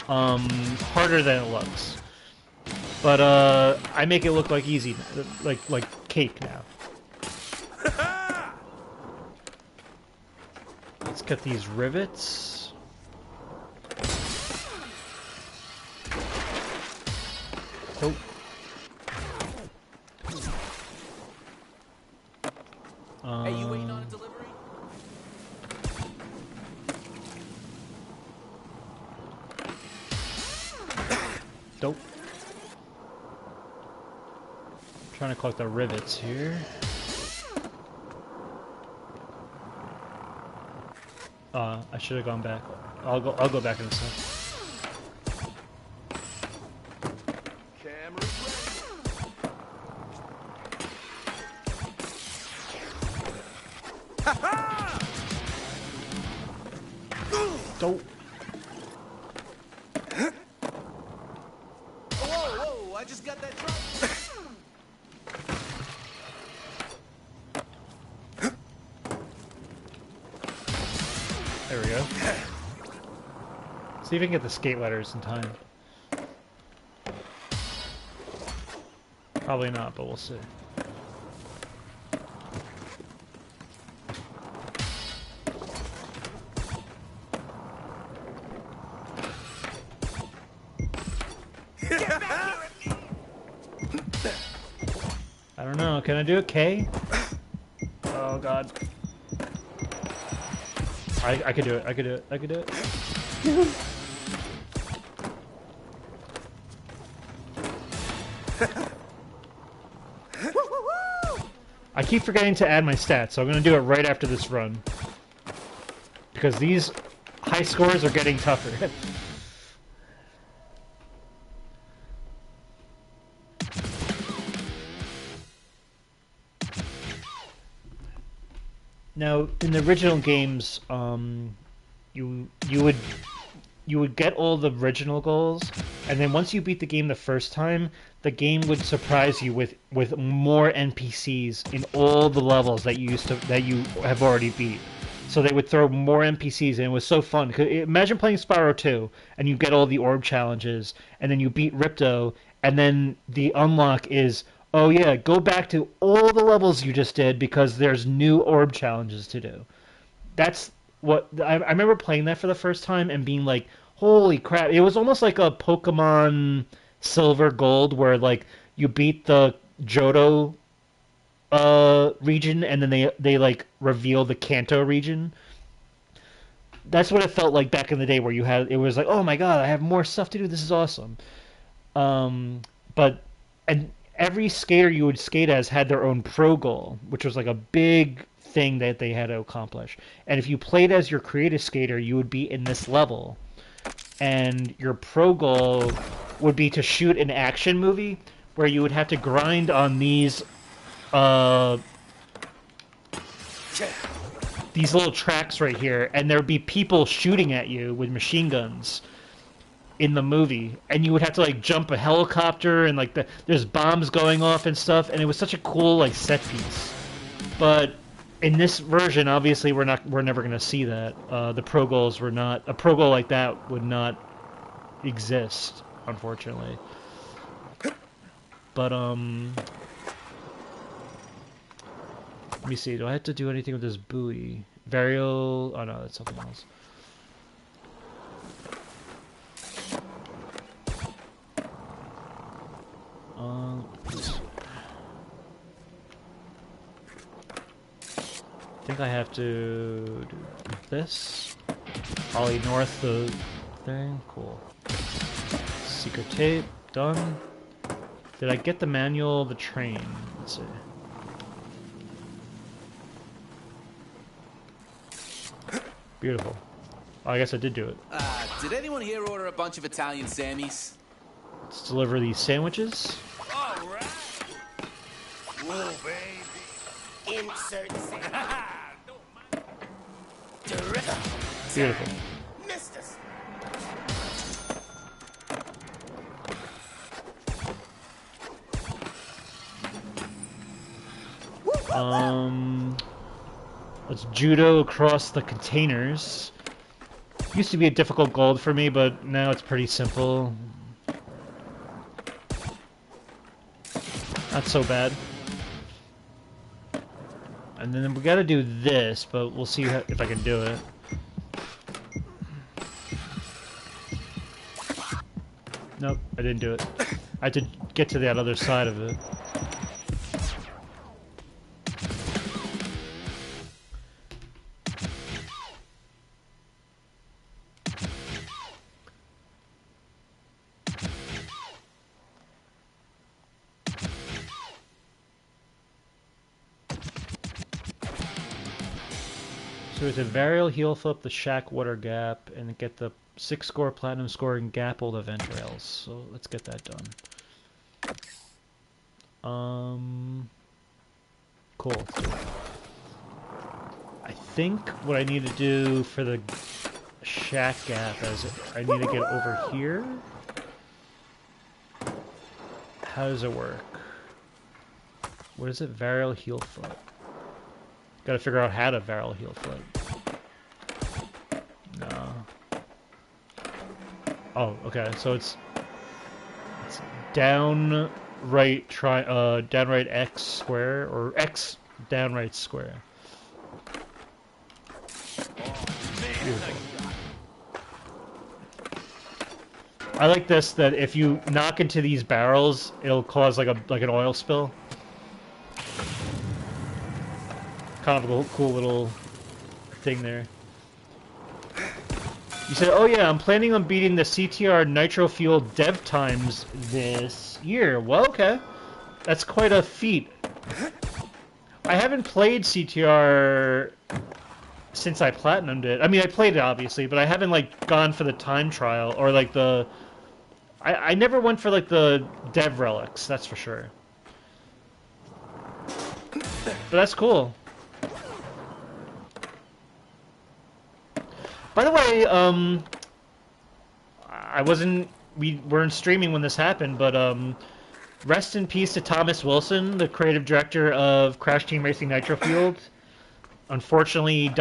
harder than it looks. But I make it look like easy, like cake now. Let's get these rivets. Oh. Hey, you waiting on a delivery? Dope. Trying to collect the rivets here. I should have gone back. I'll go back in a sec. Dope. Whoa, I just got that truck. There we go. See if we can get the skate letters in time. Probably not, but we'll see. I don't know. Can I do a K? Oh god. I could do it. I could do it. I could do it. I keep forgetting to add my stats, so I'm going to do it right after this run. Because these high scores are getting tougher. Now, in the original games, you would get all the original goals, and then once you beat the game the first time, the game would surprise you with more NPCs in all the levels that you have already beat. So they would throw more NPCs, and it was so fun. 'Cause imagine playing Spyro 2, and you get all the orb challenges, and then you beat Ripto, and then the unlock is, oh yeah, go back to all the levels you just did because there's new orb challenges to do. That's what I remember playing that for the first time and being like, holy crap! It was almost like a Pokemon Silver Gold where like you beat the Johto region and then they like reveal the Kanto region. That's what it felt like back in the day where it was like, oh my god, I have more stuff to do. This is awesome. But every skater you would skate as had their own pro goal, which was like a big thing that they had to accomplish. And if you played as your creative skater, you would be in this level. And your pro goal would be to shoot an action movie where you would have to grind on these little tracks right here, and there would be people shooting at you with machine guns in the movie, and you would have to like jump a helicopter, and like there's bombs going off and stuff, and it was such a cool like set piece. But in this version, obviously, we're never gonna see that. The pro goals were not a pro goal like that would not exist, unfortunately. But let me see. Do I have to do anything with this buoy? Varial? Oh no, that's something else. I think I have to do this. Ollie North the thing. Cool. Secret tape. Done. Did I get the manual of the train? Let's see. Beautiful. Oh, I guess I did do it. Did anyone here order a bunch of Italian Sammys? Let's deliver these sandwiches. All right. Whoa, baby. Insert Beautiful. Missed us. Let's judo across the containers. Used to be a difficult gold for me, but now it's pretty simple. Not so bad. And then we gotta do this, but we'll see if I can do it. Nope, I didn't do it. I had to get to that other side of it. So it's a varial heel flip, the Shack Water Gap, and get the 6 score platinum score and Gappled event rails. So let's get that done. Cool. Let's do it. I think what I need to do for the Shack Gap is I need to get over here. How does it work? What is it? Varial heel flip. Gotta figure out how to varial heel flip. No. Oh, okay. So it's down right down right X square or X down right square. Beautiful. I like this that if you knock into these barrels, it'll cause like an oil spill. Kind of a cool little thing there. You said, oh yeah, I'm planning on beating the CTR Nitro Fuel dev times this year. Well, okay. That's quite a feat. I haven't played CTR since I platinumed it. I mean, I played it, obviously, but I haven't, like, gone for the time trial, or, like, the... I never went for, like, the dev relics, that's for sure. But that's cool. By the way, we weren't streaming when this happened, but, rest in peace to Thomas Wilson, the creative director of Crash Team Racing Nitro Fueled. Unfortunately,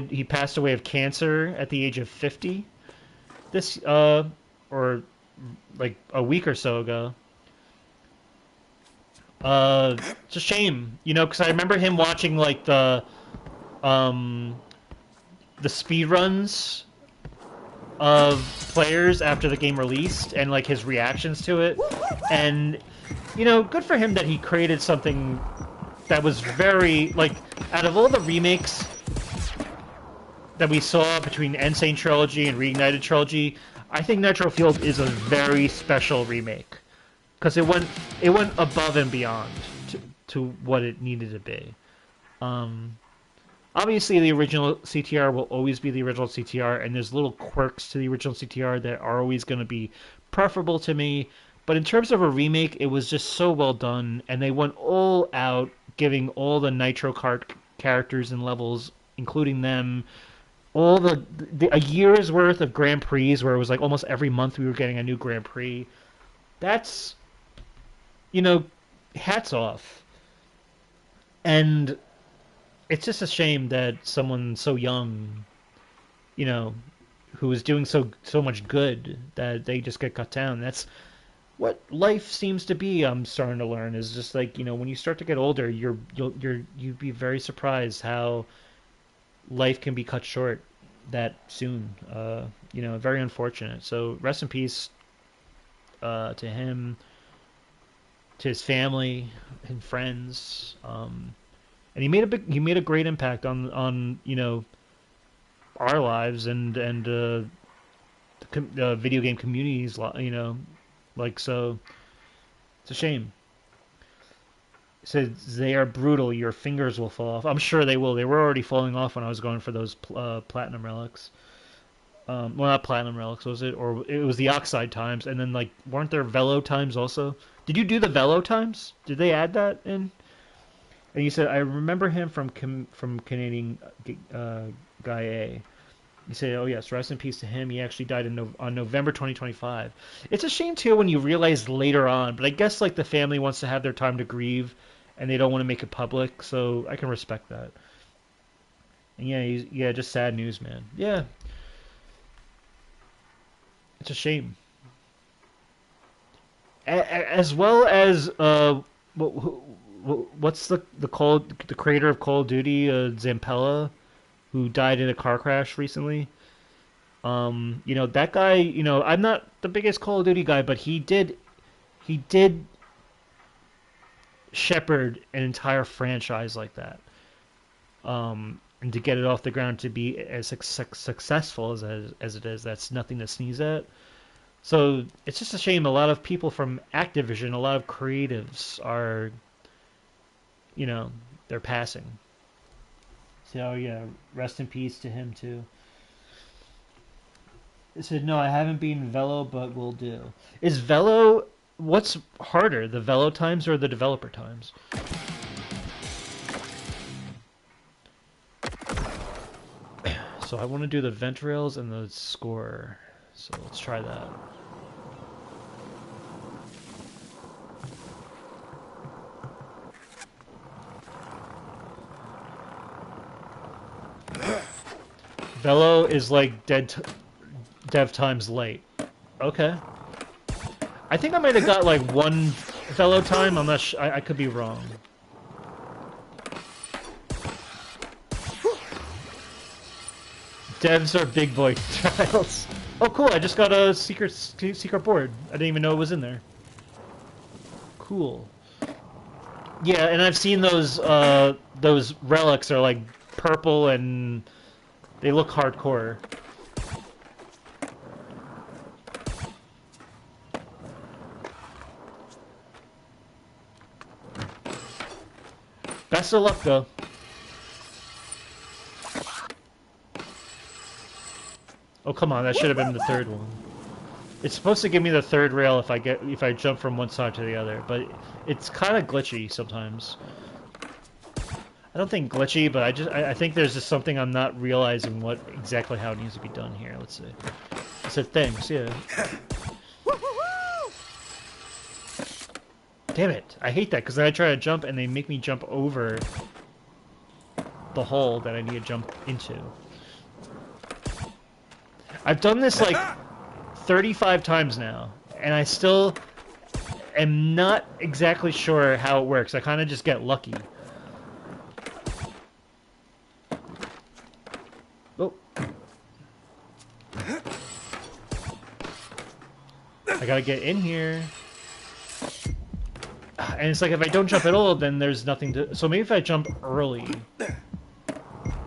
he passed away of cancer at the age of 50. Or, like, a week or so ago. It's a shame, you know, because I remember him watching, like, the speed runs of players after the game released, and, like, his reactions to it. And, you know, good for him that he created something that was very, like, out of all the remakes that we saw between Insane Trilogy and Reignited Trilogy, I think Nitro Fueled is a very special remake. Because it went above and beyond to what it needed to be. Obviously, the original CTR will always be the original CTR, and there's little quirks to the original CTR that are always going to be preferable to me. But in terms of a remake, it was just so well done, and they went all out, giving all the Nitro Kart characters and levels, including them, all a year's worth of Grand Prix, where it was like almost every month we were getting a new Grand Prix. That's, you know, hats off. And it's just a shame that someone so young, you know, who was doing so much good, that they just get cut down. That's what life seems to be. I'm starting to learn is just like, you know, when you start to get older, you'd be very surprised how life can be cut short that soon. You know, very unfortunate. So rest in peace to him, to his family and friends. And he made a great impact on you know, our lives and the video game communities, you know, like, so it's a shame. It says they are brutal. Your fingers will fall off. I'm sure they will. They were already falling off when I was going for those platinum relics. Well, not platinum relics, was it? Or it was the oxide times, and then, like, weren't there velo times also? Did you do the velo times? Did they add that in? And you said, I remember him from Canadian Guy A. You say, oh yes, rest in peace to him. He actually died on November 2025. It's a shame too when you realize later on, but I guess, like, the family wants to have their time to grieve, and they don't want to make it public, so I can respect that. And yeah, just sad news, man. Yeah, it's a shame. As well as what's the creator of Call of Duty, Zampella, who died in a car crash recently. You know, that guy, you know, I'm not the biggest Call of Duty guy, but he did shepherd an entire franchise like that. And to get it off the ground, to be as successful as it is, that's nothing to sneeze at. So it's just a shame. A lot of people from Activision, a lot of creatives are, you know, they're passing. So yeah, rest in peace to him too. It said, no, I haven't been Velo, but will do. Is Velo, what's harder, the Velo times or the developer times? So I want to do the vent rails and the score. So let's try that. Velo is like dev times late. Okay. I think I might have got like one Velo time. I'm not sure. I could be wrong. Devs are big boy trials. Oh, cool! I just got a secret board. I didn't even know it was in there. Cool. Yeah, and I've seen those relics are like purple and they look hardcore. Best of luck, though. Oh, come on, that should have been the third one. It's supposed to give me the third rail if I jump from one side to the other, but it's kind of glitchy sometimes. I don't think glitchy, but I think there's just something I'm not realizing what exactly how it needs to be done here. Let's see. I said thanks, yeah. Damn it! I hate that because then I try to jump and they make me jump over the hole that I need to jump into. I've done this like 35 times now, and I still am not exactly sure how it works. I kind of just get lucky. Oh. I gotta get in here. And it's like, if I don't jump at all, then there's nothing to... So maybe if I jump early...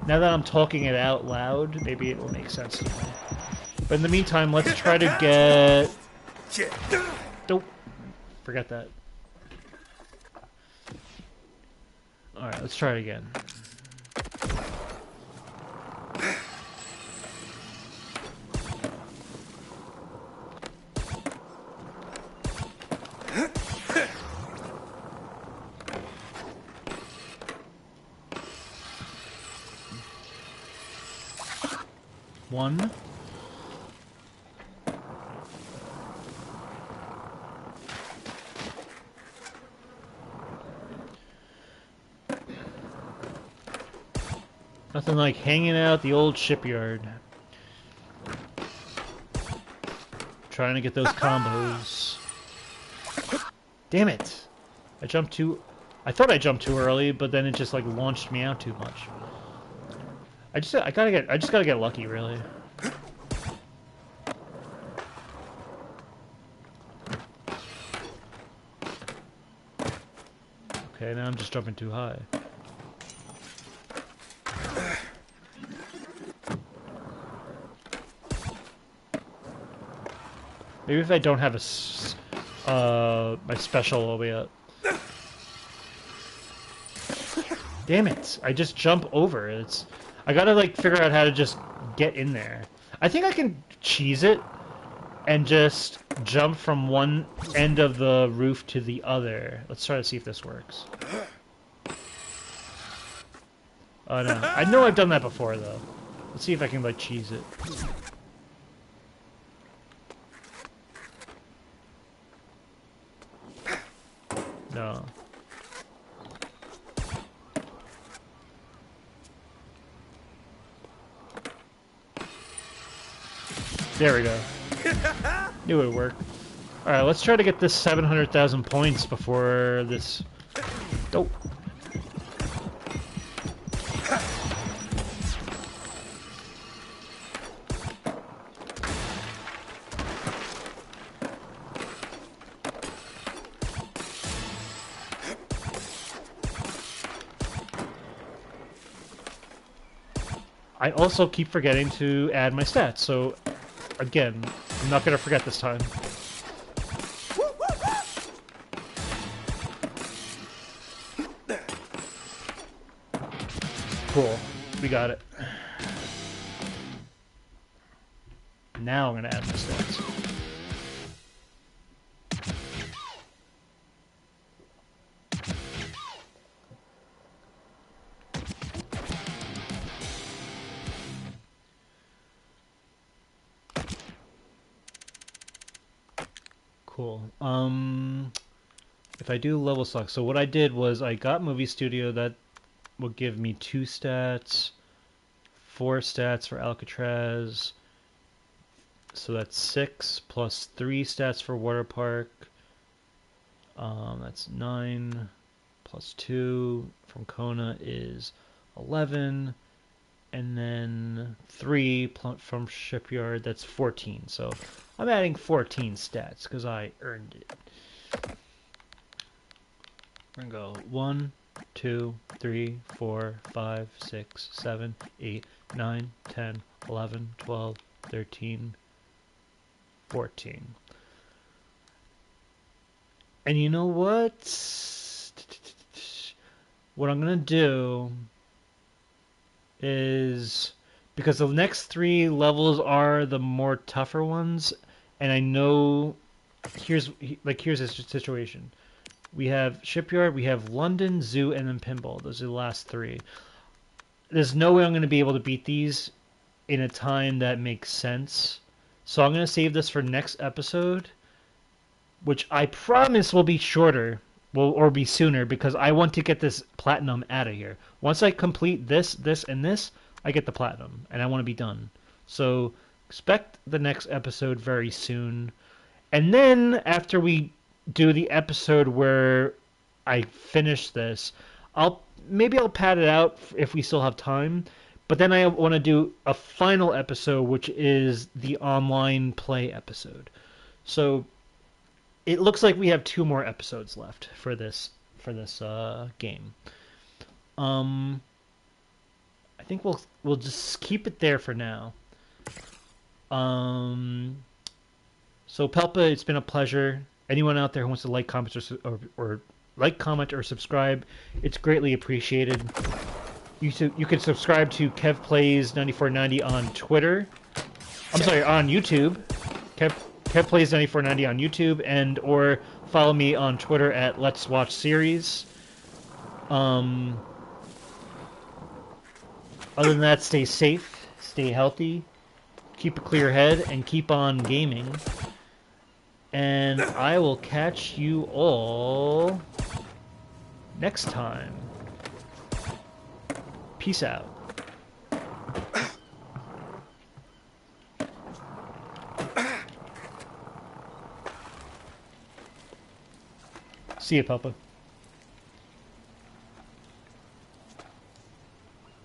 Now that I'm talking it out loud, maybe it will make sense to me. But in the meantime, let's try to get... Nope. Forget that. Alright, let's try it again. One. Nothing like hanging out the old shipyard. Trying to get those combos. Damn it! I jumped too... I thought I jumped too early, but then it just like launched me out too much. I just gotta get lucky, really. Okay, now I'm just jumping too high. Maybe if I don't have my special all the way up. Damn it! I just jump over. I gotta like figure out how to just get in there. I think I can cheese it and just jump from one end of the roof to the other. Let's try to see if this works. Oh no. I know I've done that before though. Let's see if I can like cheese it. No. There we go. Knew it would work. Alright, let's try to get this 700,000 points before this... Oh. I also keep forgetting to add my stats, so again, I'm not gonna forget this time. Cool, we got it. Now I'm gonna add my stats. Cool. If I do level select, so what I did was I got Movie Studio. That will give me 2 stats, 4 stats for Alcatraz. So that's 6 plus 3 stats for Water Park. That's 9 plus 2 from Kona is 11. And then 3 from Shipyard, that's 14. So I'm adding 14 stats because I earned it. We're going to go 1, 2, 3, 4, 5, 6, 7, 8, 9, 10, 11, 12, 13, 14. And you know what? what I'm gonna do is, because the next 3 levels are the more tougher ones, and I know here's the situation. We have Shipyard, we have London, Zoo, and then Pinball. Those are the last 3. There's no way I'm going to be able to beat these in a time that makes sense. So I'm going to save this for next episode, which I promise will be shorter, or be sooner, because I want to get this platinum out of here. Once I complete this, and this, I get the platinum, and I want to be done. So expect the next episode very soon. And then after we do the episode where I finish this, maybe I'll pad it out if we still have time. But then I want to do a final episode, which is the online play episode. So it looks like we have 2 more episodes left for this game. I think we'll just keep it there for now. So Pelpa, it's been a pleasure. Anyone out there who wants to like, comment, or like, comment, or subscribe, it's greatly appreciated. You can subscribe to Kev Plays 9490 on Twitter. I'm sorry, on YouTube. Kev Plays 9490 on YouTube, and or follow me on Twitter at Let's Watch Series. Other than that, stay safe, stay healthy, keep a clear head, and keep on gaming. And I will catch you all next time. Peace out. See you, Papa.